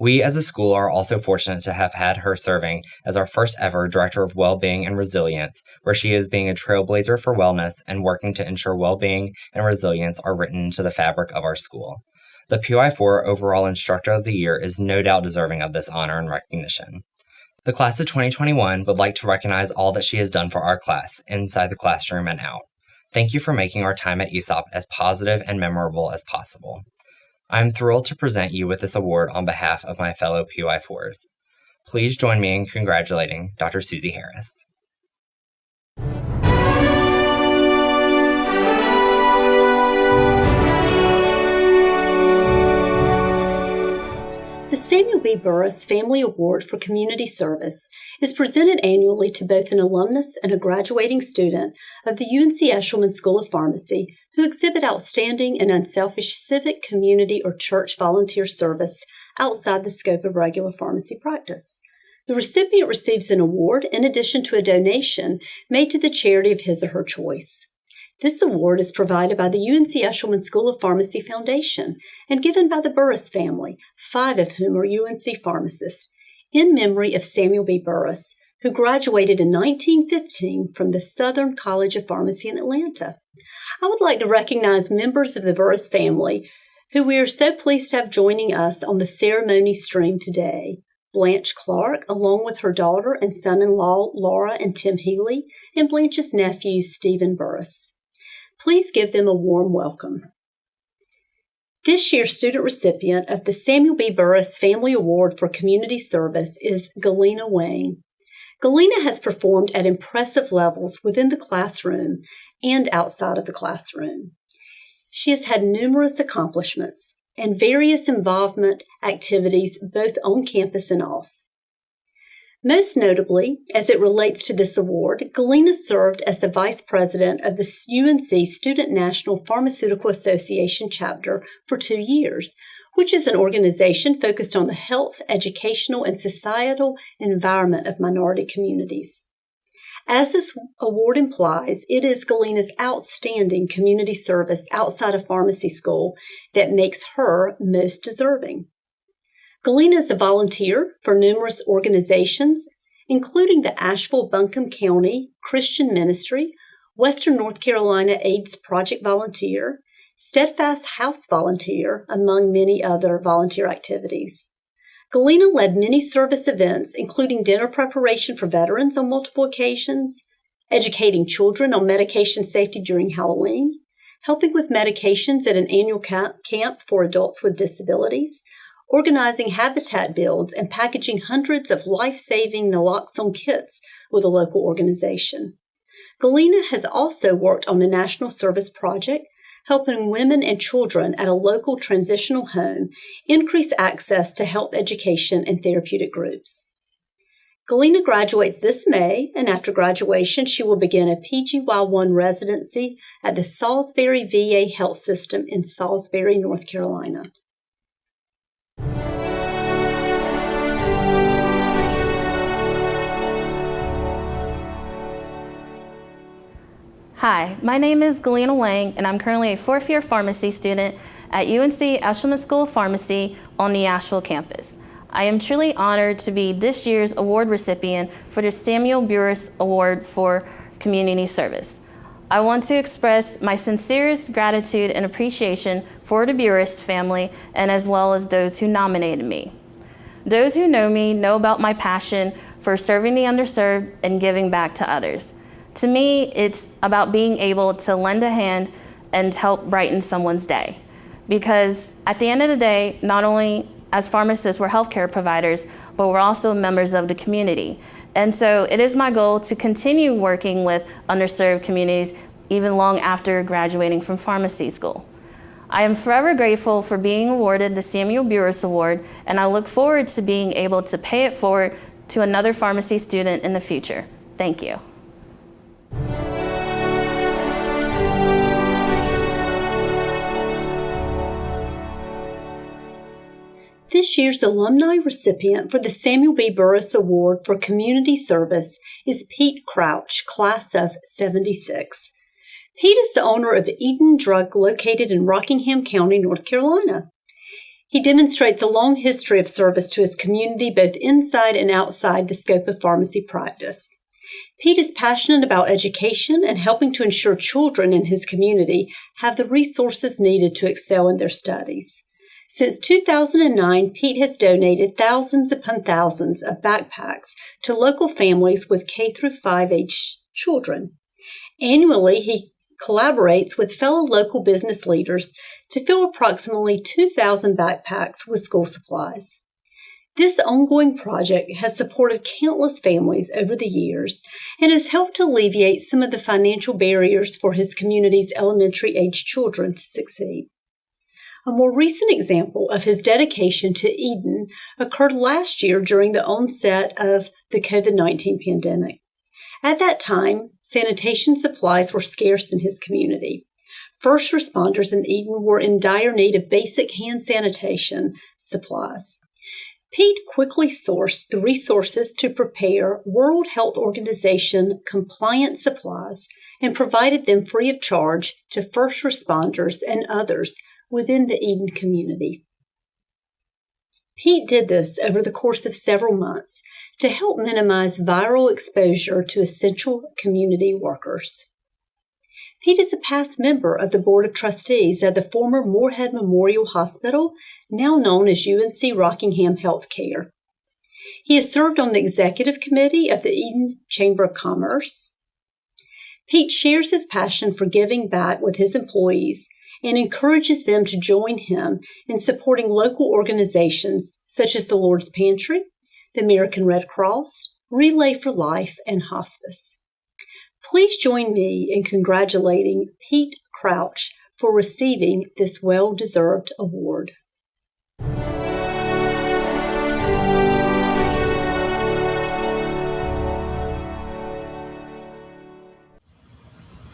We as a school are also fortunate to have had her serving as our first ever Director of Wellbeing and Resilience, where she is being a trailblazer for wellness and working to ensure well-being and resilience are written into the fabric of our school. The PY4 Overall Instructor of the Year is no doubt deserving of this honor and recognition. The Class of 2021 would like to recognize all that she has done for our class, inside the classroom and out. Thank you for making our time at ESOP as positive and memorable as possible. I'm thrilled to present you with this award on behalf of my fellow PY4s. Please join me in congratulating Dr. Susie Harris. The Samuel B. Burris Family Award for Community Service is presented annually to both an alumnus and a graduating student of the UNC Eshelman School of Pharmacy who exhibit outstanding and unselfish civic, community, or church volunteer service outside the scope of regular pharmacy practice. The recipient receives an award in addition to a donation made to the charity of his or her choice. This award is provided by the UNC Eshelman School of Pharmacy Foundation and given by the Burris family, 5 of whom are UNC pharmacists, in memory of Samuel B. Burris, who graduated in 1915 from the Southern College of Pharmacy in Atlanta. I would like to recognize members of the Burris family who we are so pleased to have joining us on the ceremony stream today. Blanche Clark, along with her daughter and son-in-law Laura and Tim Healy, and Blanche's nephew Stephen Burris. Please give them a warm welcome. This year's student recipient of the Samuel B. Burris Family Award for Community Service is Galena Wayne. Galena has performed at impressive levels within the classroom and outside of the classroom. She has had numerous accomplishments and various involvement activities both on campus and off. Most notably, as it relates to this award, Galena served as the Vice President of the UNC Student National Pharmaceutical Association chapter for 2 years, which is an organization focused on the health, educational, and societal environment of minority communities. As this award implies, it is Galena's outstanding community service outside of pharmacy school that makes her most deserving. Galena is a volunteer for numerous organizations, including the Asheville-Buncombe County Christian Ministry, Western North Carolina AIDS Project Volunteer, Steadfast House Volunteer, among many other volunteer activities. Galena led many service events, including dinner preparation for veterans on multiple occasions, educating children on medication safety during Halloween, helping with medications at an annual camp for adults with disabilities, organizing habitat builds, and packaging hundreds of life-saving naloxone kits with a local organization. Galena has also worked on a national service project helping women and children at a local transitional home increase access to health education and therapeutic groups. Galena graduates this May, and after graduation, she will begin a PGY1 residency at the Salisbury VA Health System in Salisbury, North Carolina. Hi, my name is Galena Wang, and I'm currently a 4th-year pharmacy student at UNC Eshelman School of Pharmacy on the Asheville campus. I am truly honored to be this year's award recipient for the Samuel Burris Award for Community Service. I want to express my sincerest gratitude and appreciation for the Burris family and as well as those who nominated me. Those who know me know about my passion for serving the underserved and giving back to others. To me, it's about being able to lend a hand and help brighten someone's day. Because at the end of the day, not only as pharmacists, we're healthcare providers, but we're also members of the community. And so it is my goal to continue working with underserved communities even long after graduating from pharmacy school. I am forever grateful for being awarded the Samuel Burris Award, and I look forward to being able to pay it forward to another pharmacy student in the future. Thank you. This year's alumni recipient for the Samuel B. Burris Award for Community Service is Pete Crouch, class of '76. Pete is the owner of Eden Drug located in Rockingham County, North Carolina. He demonstrates a long history of service to his community both inside and outside the scope of pharmacy practice. Pete is passionate about education and helping to ensure children in his community have the resources needed to excel in their studies. Since 2009, Pete has donated thousands upon thousands of backpacks to local families with K-5 age children. Annually, he collaborates with fellow local business leaders to fill approximately 2,000 backpacks with school supplies. This ongoing project has supported countless families over the years and has helped to alleviate some of the financial barriers for his community's elementary-age children to succeed. A more recent example of his dedication to Eden occurred last year during the onset of the COVID-19 pandemic. At that time, sanitation supplies were scarce in his community. First responders in Eden were in dire need of basic hand sanitation supplies. Pete quickly sourced the resources to prepare World Health Organization compliant supplies and provided them free of charge to first responders and others within the Eden community. Pete did this over the course of several months to help minimize viral exposure to essential community workers. Pete is a past member of the Board of Trustees at the former Moorhead Memorial Hospital, now known as UNC Rockingham Healthcare. He has served on the executive committee of the Eden Chamber of Commerce. Pete shares his passion for giving back with his employees and encourages them to join him in supporting local organizations such as the Lord's Pantry, the American Red Cross, Relay for Life, and Hospice. Please join me in congratulating Pete Crouch for receiving this well-deserved award.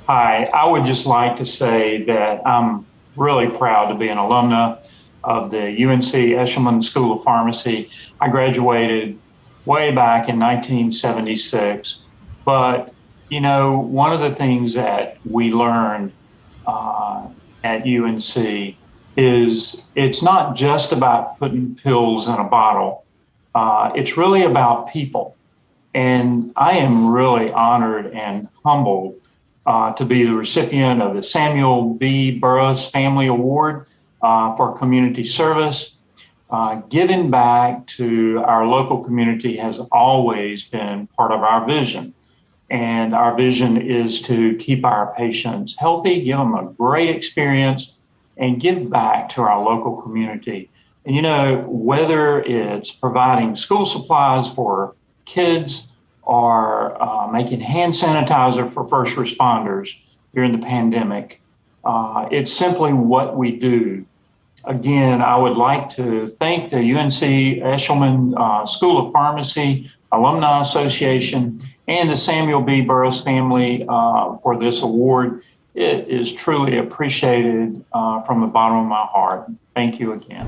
Hi, I would just like to say that I'm really proud to be an alumna of the UNC Eshelman School of Pharmacy. I graduated way back in 1976, but you know, one of the things that we learned at UNC is it's not just about putting pills in a bottle. It's really about people. And I am really honored and humbled to be the recipient of the Samuel B. Burris Family Award for community service. Giving back to our local community has always been part of our vision. And our vision is to keep our patients healthy, give them a great experience, and give back to our local community. And you know, whether it's providing school supplies for kids or making hand sanitizer for first responders during the pandemic, it's simply what we do. Again, I would like to thank the UNC Eshelman School of Pharmacy Alumni Association and the Samuel B. Burris family for this award. It is truly appreciated from the bottom of my heart. Thank you again.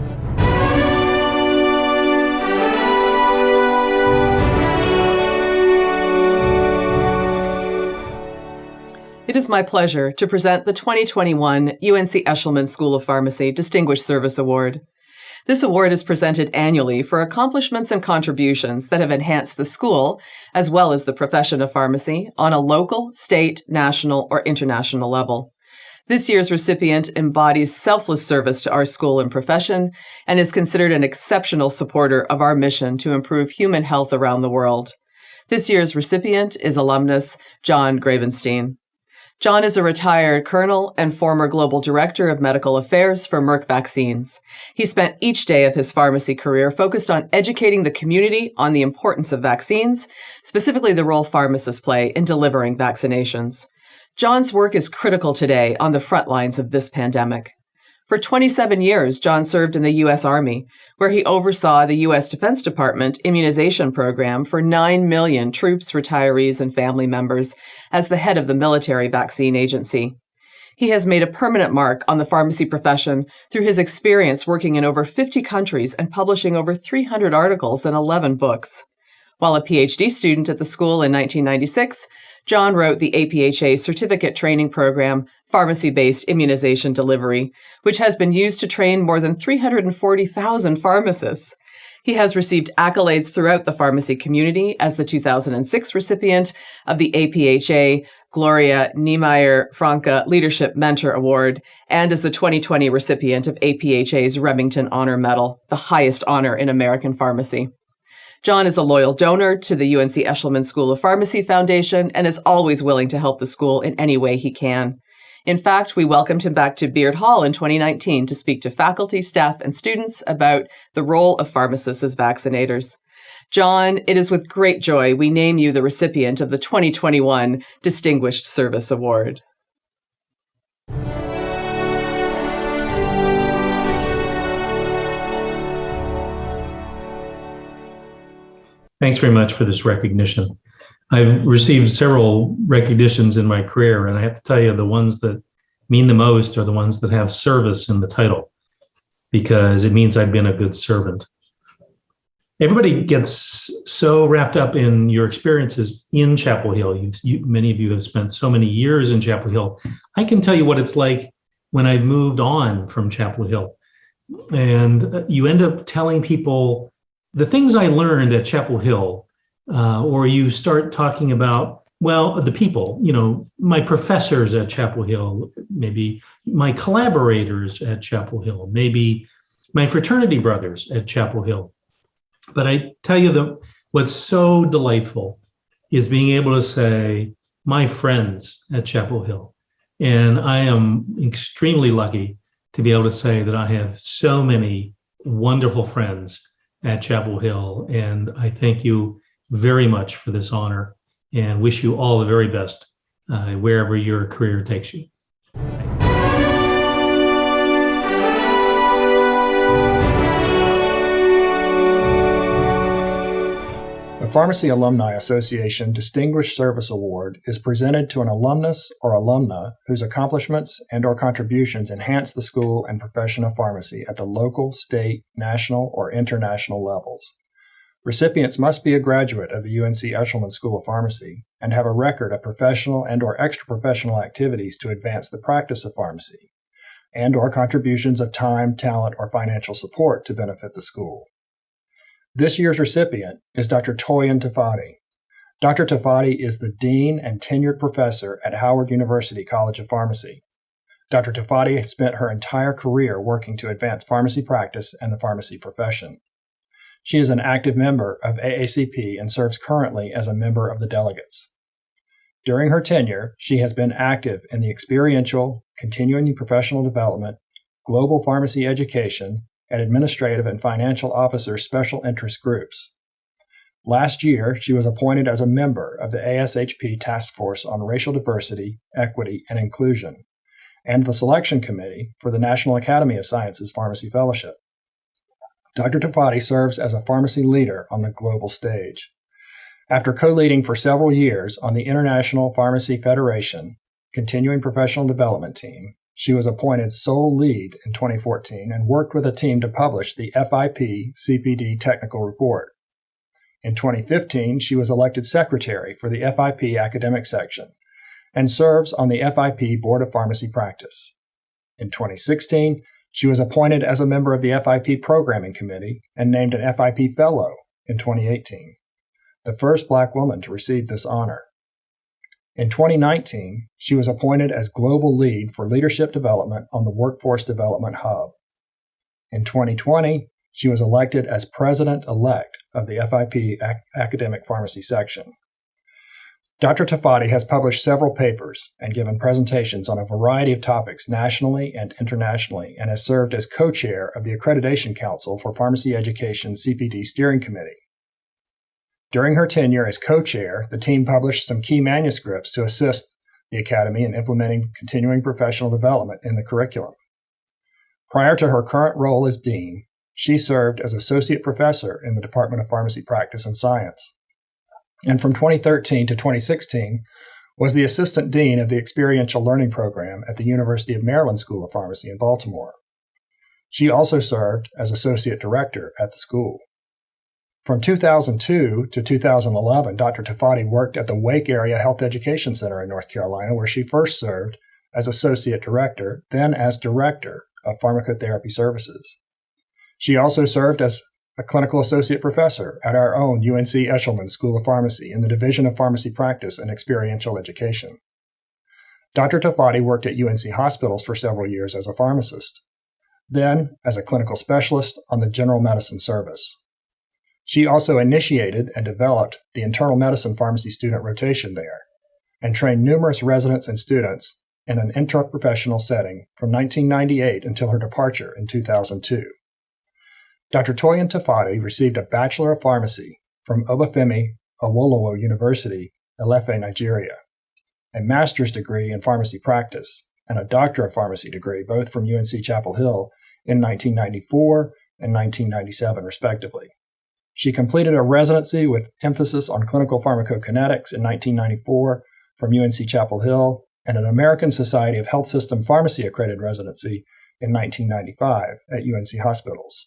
It is my pleasure to present the 2021 UNC Eshelman School of Pharmacy Distinguished Service Award. This award is presented annually for accomplishments and contributions that have enhanced the school, as well as the profession of pharmacy, on a local, state, national, or international level. This year's recipient embodies selfless service to our school and profession and is considered an exceptional supporter of our mission to improve human health around the world. This year's recipient is alumnus John Gravenstein. John is a retired colonel and former global director of medical affairs for Merck Vaccines. He spent each day of his pharmacy career focused on educating the community on the importance of vaccines, specifically the role pharmacists play in delivering vaccinations. John's work is critical today on the front lines of this pandemic. For 27 years, John served in the U.S. Army, where he oversaw the U.S. Defense Department immunization program for 9 million troops, retirees, and family members as the head of the military vaccine agency. He has made a permanent mark on the pharmacy profession through his experience working in over 50 countries and publishing over 300 articles and 11 books. While a PhD student at the school in 1996, John wrote the APHA certificate training program, Pharmacy-Based Immunization Delivery, which has been used to train more than 340,000 pharmacists. He has received accolades throughout the pharmacy community as the 2006 recipient of the APHA Gloria Niemeyer-Franke Leadership Mentor Award and as the 2020 recipient of APHA's Remington Honor Medal, the highest honor in American pharmacy. John is a loyal donor to the UNC Eshelman School of Pharmacy Foundation and is always willing to help the school in any way he can. In fact, we welcomed him back to Beard Hall in 2019 to speak to faculty, staff, and students about the role of pharmacists as vaccinators. John, it is with great joy we name you the recipient of the 2021 Distinguished Service Award. Thanks very much for this recognition. I've received several recognitions in my career, and I have to tell you, the ones that mean the most are the ones that have service in the title, because it means I've been a good servant. Everybody gets so wrapped up in your experiences in Chapel Hill. Many of you have spent so many years in Chapel Hill. I can tell you what it's like when I've moved on from Chapel Hill. And you end up telling people the things I learned at Chapel Hill, or you start talking about, well, the people, my professors at Chapel Hill, maybe my collaborators at Chapel Hill, maybe my fraternity brothers at Chapel Hill. But I tell you what's so delightful is being able to say, my friends at Chapel Hill. And I am extremely lucky to be able to say that I have so many wonderful friends at Chapel Hill. And I thank you very much for this honor and wish you all the very best wherever your career takes you. The Pharmacy Alumni Association Distinguished Service Award is presented to an alumnus or alumna whose accomplishments and/or contributions enhance the school and profession of pharmacy at the local, state, national, or international levels. Recipients must be a graduate of the UNC Eshelman School of Pharmacy and have a record of professional and/or extra-professional activities to advance the practice of pharmacy, and/or contributions of time, talent, or financial support to benefit the school. This year's recipient is Dr. Toyin Tafati. Dr. Tafati is the Dean and tenured professor at Howard University College of Pharmacy. Dr. Tafati has spent her entire career working to advance pharmacy practice and the pharmacy profession. She is an active member of AACP and serves currently as a member of the delegates. During her tenure, she has been active in the experiential, continuing professional development, global pharmacy education, and administrative and financial officer special interest groups. Last year, she was appointed as a member of the ASHP Task Force on Racial Diversity, Equity, and Inclusion, and the Selection Committee for the National Academy of Sciences Pharmacy Fellowship. Dr. Tafati serves as a pharmacy leader on the global stage. After co-leading for several years on the International Pharmacy Federation Continuing Professional Development Team, she was appointed sole lead in 2014 and worked with a team to publish the FIP CPD Technical Report. In 2015, she was elected secretary for the FIP Academic Section and serves on the FIP Board of Pharmacy Practice. In 2016, She was appointed as a member of the FIP Programming Committee and named an FIP Fellow in 2018, the first Black woman to receive this honor. In 2019, she was appointed as Global Lead for Leadership Development on the Workforce Development Hub. In 2020, she was elected as President-elect of the FIP Academic Pharmacy Section. Dr. Tafati has published several papers and given presentations on a variety of topics nationally and internationally, and has served as co-chair of the Accreditation Council for Pharmacy Education CPD Steering Committee. During her tenure as co-chair, the team published some key manuscripts to assist the Academy in implementing continuing professional development in the curriculum. Prior to her current role as dean, she served as associate professor in the Department of Pharmacy Practice and Science. And from 2013 to 2016, was the assistant dean of the Experiential Learning Program at the University of Maryland School of Pharmacy in Baltimore. She also served as associate director at the school. From 2002 to 2011, Dr. Tafati worked at the Wake Area Health Education Center in North Carolina, where she first served as associate director, then as director of pharmacotherapy services. She also served as a clinical associate professor at our own UNC Eshelman School of Pharmacy in the Division of Pharmacy Practice and Experiential Education. Dr. Tafati worked at UNC hospitals for several years as a pharmacist, then as a clinical specialist on the General Medicine Service. She also initiated and developed the internal medicine pharmacy student rotation there, and trained numerous residents and students in an intraprofessional setting from 1998 until her departure in 2002. Dr. Toyin Tafati received a Bachelor of Pharmacy from Obafemi Awolowo University, Ilefe, Nigeria, a master's degree in pharmacy practice, and a Doctor of Pharmacy degree, both from UNC Chapel Hill in 1994 and 1997, respectively. She completed a residency with emphasis on clinical pharmacokinetics in 1994 from UNC Chapel Hill, and an American Society of Health System Pharmacy accredited residency in 1995 at UNC Hospitals.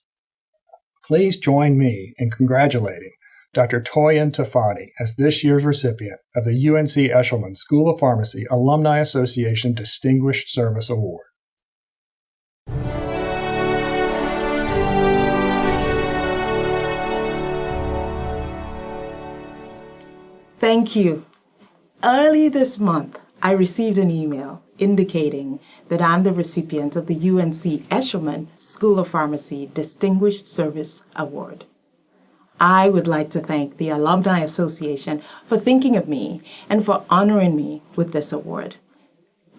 Please join me in congratulating Dr. Toyin Tafati as this year's recipient of the UNC Eshelman School of Pharmacy Alumni Association Distinguished Service Award. Thank you. Early this month, I received an email indicating that I'm the recipient of the UNC Eshelman School of Pharmacy Distinguished Service Award. I would like to thank the Alumni Association for thinking of me and for honoring me with this award.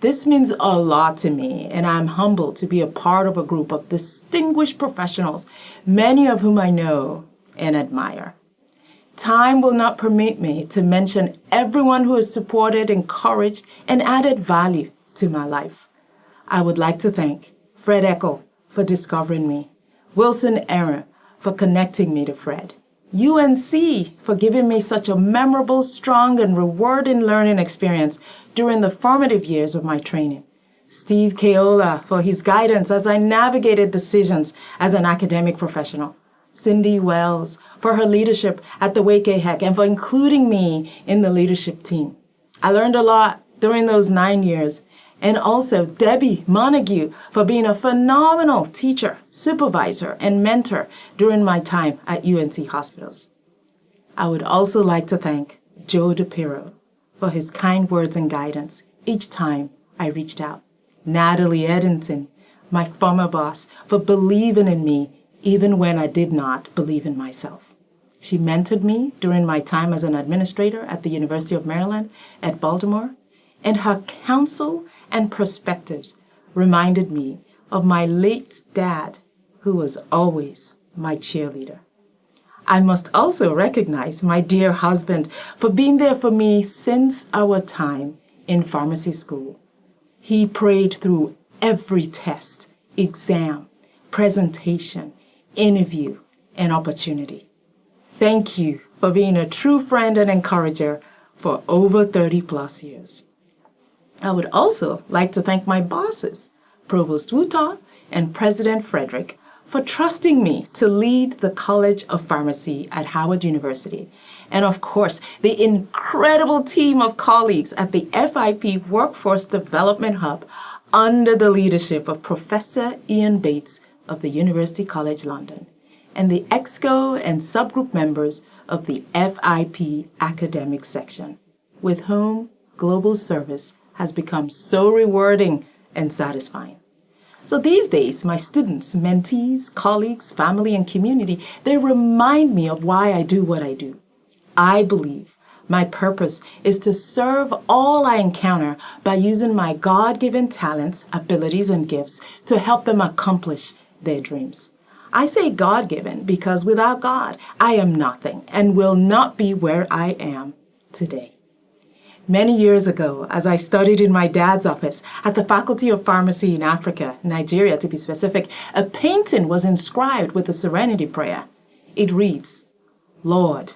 This means a lot to me, and I'm humbled to be a part of a group of distinguished professionals, many of whom I know and admire. Time will not permit me to mention everyone who has supported, encouraged, and added value to my life. I would like to thank Fred Echo for discovering me, Wilson Aaron for connecting me to Fred, UNC for giving me such a memorable, strong, and rewarding learning experience during the formative years of my training, Steve Keola for his guidance as I navigated decisions as an academic professional, Cindy Wells for her leadership at the Wake AHEC and for including me in the leadership team. I learned a lot during those 9 years, and also Debbie Montague for being a phenomenal teacher, supervisor, and mentor during my time at UNC Hospitals. I would also like to thank Joe DePiro for his kind words and guidance each time I reached out, Natalie Eddington, my former boss, for believing in me even when I did not believe in myself. She mentored me during my time as an administrator at the University of Maryland at Baltimore, and her counsel and perspectives reminded me of my late dad, who was always my cheerleader. I must also recognize my dear husband for being there for me since our time in pharmacy school. He prayed through every test, exam, presentation, interview, and opportunity. Thank you for being a true friend and encourager for over 30 plus years. I would also like to thank my bosses, Provost Wooton and President Frederick, for trusting me to lead the College of Pharmacy at Howard University, and of course, the incredible team of colleagues at the FIP Workforce Development Hub, under the leadership of Professor Ian Bates of the University College London and the EXCO and subgroup members of the FIP academic section, with whom global service has become so rewarding and satisfying. So these days, my students, mentees, colleagues, family, and community, they remind me of why I do what I do. I believe my purpose is to serve all I encounter by using my God-given talents, abilities, and gifts to help them accomplish their dreams. I say God-given because without God, I am nothing and will not be where I am today. Many years ago, as I studied in my dad's office at the Faculty of Pharmacy in Africa, Nigeria to be specific, a painting was inscribed with the Serenity Prayer. It reads, "Lord,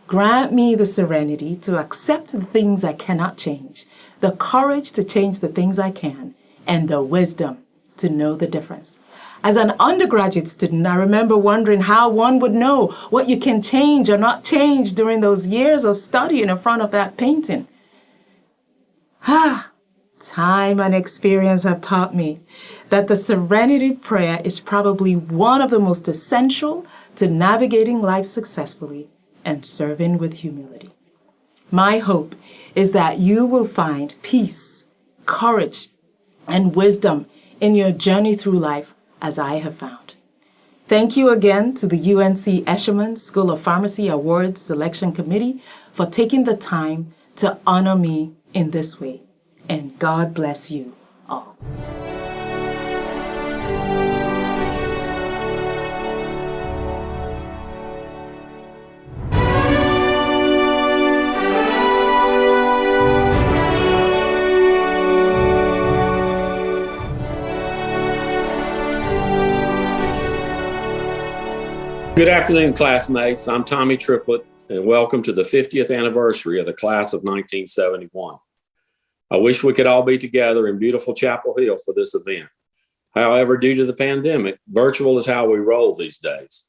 grant me the serenity to accept the things I cannot change, the courage to change the things I can, and the wisdom to know the difference." As an undergraduate student, I remember wondering how one would know what you can change or not change during those years of studying in front of that painting. Time and experience have taught me that the Serenity Prayer is probably one of the most essential to navigating life successfully and serving with humility. My hope is that you will find peace, courage, and wisdom in your journey through life as I have found. Thank you again to the UNC Eshelman School of Pharmacy Awards Selection Committee for taking the time to honor me in this way. And God bless you all. Good afternoon, classmates. I'm Tommy Triplett, and welcome to the 50th anniversary of the class of 1971. I wish we could all be together in beautiful Chapel Hill for this event. However, due to the pandemic, virtual is how we roll these days.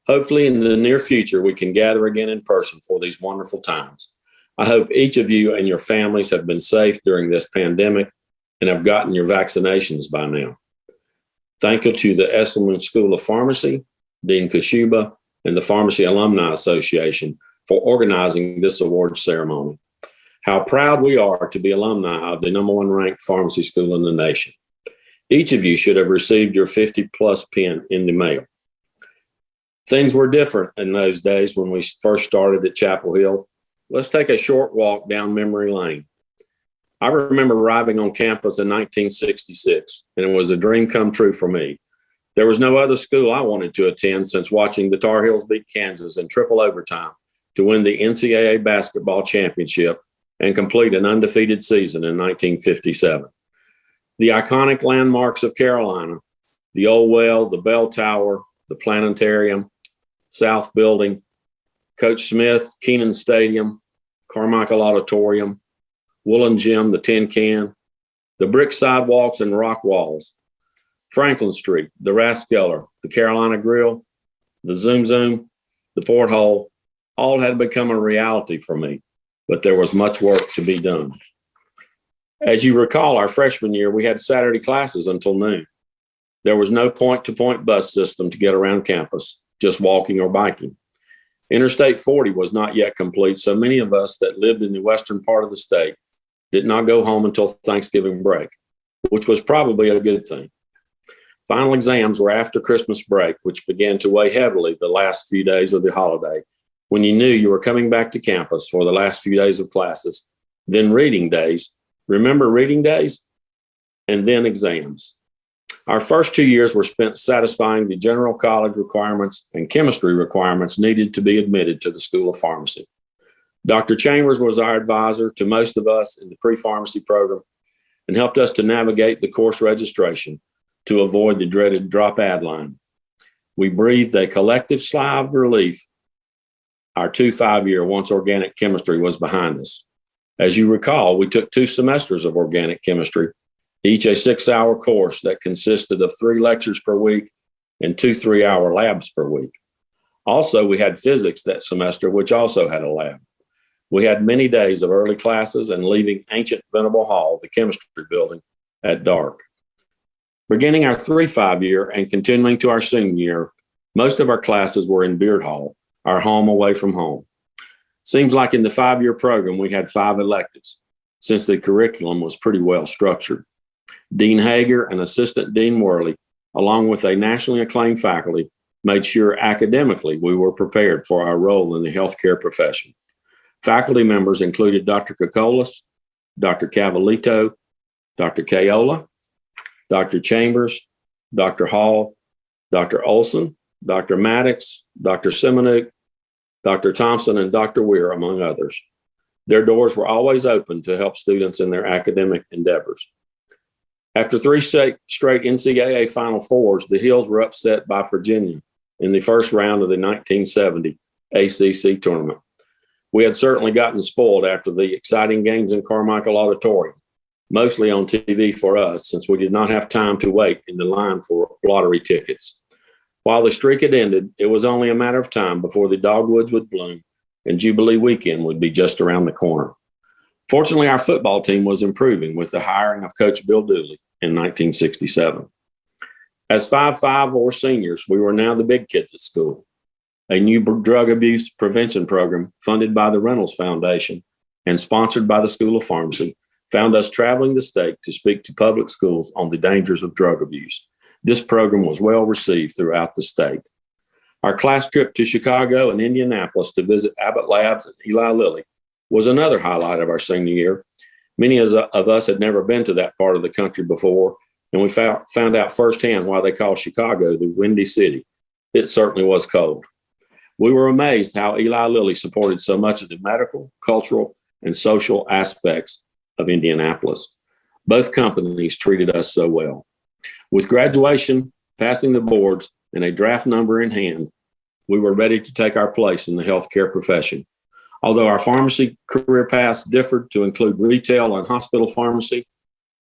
Hopefully, in the near future, we can gather again in person for these wonderful times. I hope each of you and your families have been safe during this pandemic and have gotten your vaccinations by now. Thank you to the Eshelman School of Pharmacy, Dean Kashuba, and the Pharmacy Alumni Association for organizing this awards ceremony. How proud we are to be alumni of the #1 ranked pharmacy school in the nation. Each of you should have received your 50-plus pin in the mail. Things were different in those days when we first started at Chapel Hill. Let's take a short walk down memory lane. I remember arriving on campus in 1966, and it was a dream come true for me. There was no other school I wanted to attend since watching the Tar Heels beat Kansas in triple overtime to win the NCAA basketball championship and complete an undefeated season in 1957. The iconic landmarks of Carolina, the Old Well, the Bell Tower, the Planetarium, South Building, Coach Smith, Keenan Stadium, Carmichael Auditorium, Woolen Gym, the Tin Can, the brick sidewalks and rock walls, Franklin Street, the Rathskeller, the Carolina Grill, the Zoom Zoom, the Porthole, all had become a reality for me, but there was much work to be done. As you recall, our freshman year, we had Saturday classes until noon. There was no point-to-point bus system to get around campus, just walking or biking. Interstate 40 was not yet complete, so many of us that lived in the western part of the state did not go home until Thanksgiving break, which was probably a good thing. Final exams were after Christmas break, which began to weigh heavily the last few days of the holiday, when you knew you were coming back to campus for the last few days of classes, then reading days. Remember reading days? And then exams. Our first 2 years were spent satisfying the general college requirements and chemistry requirements needed to be admitted to the School of Pharmacy. Dr. Chambers was our advisor to most of us in the pre-pharmacy program and helped us to navigate the course registration to avoid the dreaded drop-ad line. We breathed a collective sigh of relief our 2 5-year once organic chemistry was behind us. As you recall, we took 2 semesters of organic chemistry, each a 6-hour course that consisted of 3 lectures per week and 2 3-hour labs per week. Also, we had physics that semester, which also had a lab. We had many days of early classes and leaving ancient Venable Hall, the chemistry building, at dark. Beginning our 3-5 year and continuing to our senior year, most of our classes were in Beard Hall, our home away from home. Seems like in the 5-year program, we had 5 electives, since the curriculum was pretty well structured. Dean Hager and Assistant Dean Worley, along with a nationally acclaimed faculty, made sure academically we were prepared for our role in the healthcare profession. Faculty members included Dr. Kokolas, Dr. Cavalito, Dr. Kayola, Dr. Chambers, Dr. Hall, Dr. Olson, Dr. Maddox, Dr. Semenuk, Dr. Thompson, and Dr. Weir, among others. Their doors were always open to help students in their academic endeavors. After 3 straight NCAA Final Fours, the Hills were upset by Virginia in the first round of the 1970 ACC tournament. We had certainly gotten spoiled after the exciting games in Carmichael Auditorium, mostly on TV for us, since we did not have time to wait in the line for lottery tickets. While the streak had ended, it was only a matter of time before the dogwoods would bloom and Jubilee weekend would be just around the corner. Fortunately, our football team was improving with the hiring of Coach Bill Dooley in 1967. As 5-5 or seniors, we were now the big kids at school. A new drug abuse prevention program funded by the Reynolds Foundation and sponsored by the School of Pharmacy found us traveling the state to speak to public schools on the dangers of drug abuse. This program was well received throughout the state. Our class trip to Chicago and Indianapolis to visit Abbott Labs and Eli Lilly was another highlight of our senior year. Many of us had never been to that part of the country before, and we found out firsthand why they call Chicago the Windy City. It certainly was cold. We were amazed how Eli Lilly supported so much of the medical, cultural, and social aspects of Indianapolis. Both companies treated us so well. With graduation, passing the boards, and a draft number in hand, we were ready to take our place in the healthcare profession. Although our pharmacy career paths differed to include retail and hospital pharmacy,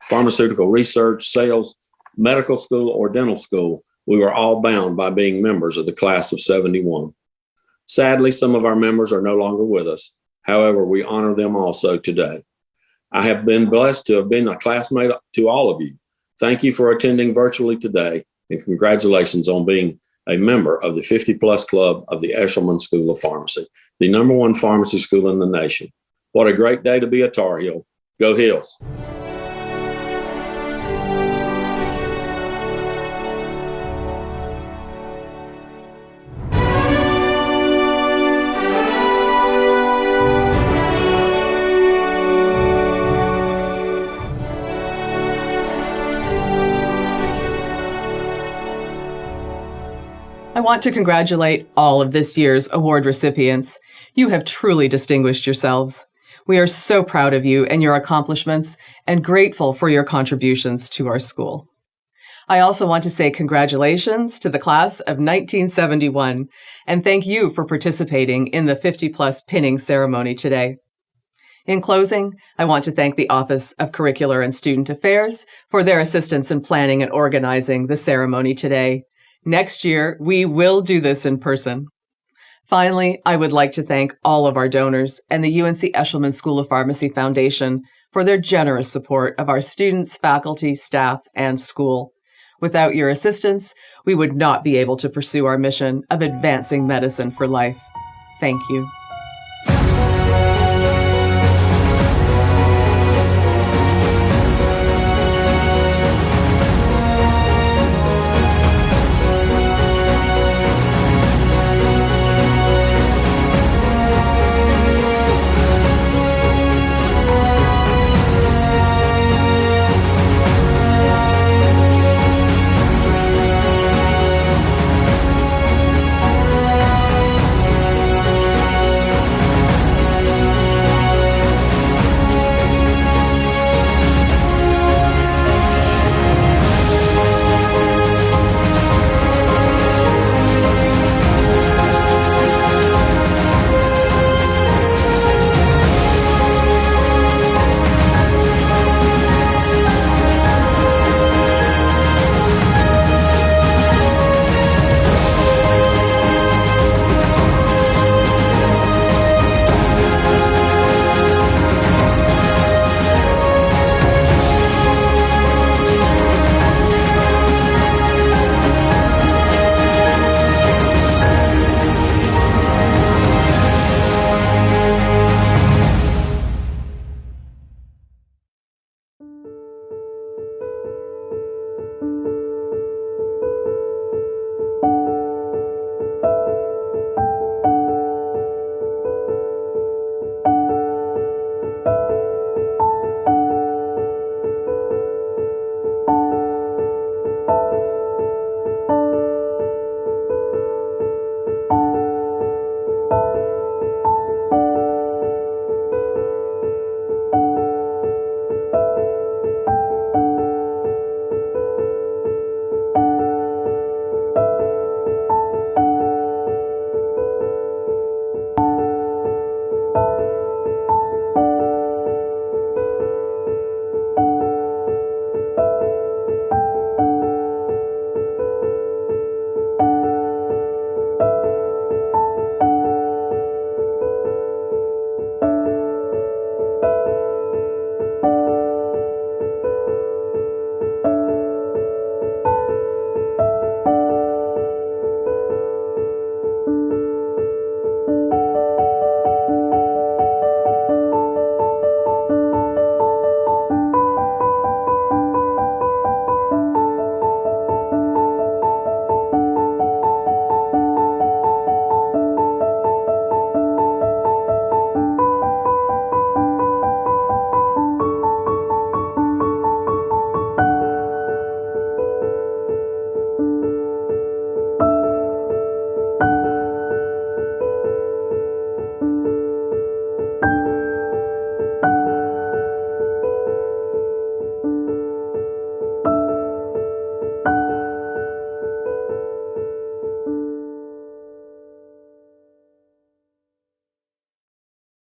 pharmaceutical research, sales, medical school, or dental school, we were all bound by being members of the class of 71. Sadly, some of our members are no longer with us. However, we honor them also today. I have been blessed to have been a classmate to all of you. Thank you for attending virtually today, and congratulations on being a member of the 50-plus club of the Eshelman School of Pharmacy, the #1 pharmacy school in the nation. What a great day to be a Tar Heel. Go Hills. I want to congratulate all of this year's award recipients. You have truly distinguished yourselves. We are so proud of you and your accomplishments and grateful for your contributions to our school. I also want to say congratulations to the class of 1971 and thank you for participating in the 50-plus pinning ceremony today. In closing, I want to thank the Office of Curricular and Student Affairs for their assistance in planning and organizing the ceremony today. Next year, we will do this in person. Finally, I would like to thank all of our donors and the UNC Eshelman School of Pharmacy Foundation for their generous support of our students, faculty, staff, and school. Without your assistance, we would not be able to pursue our mission of advancing medicine for life. Thank you.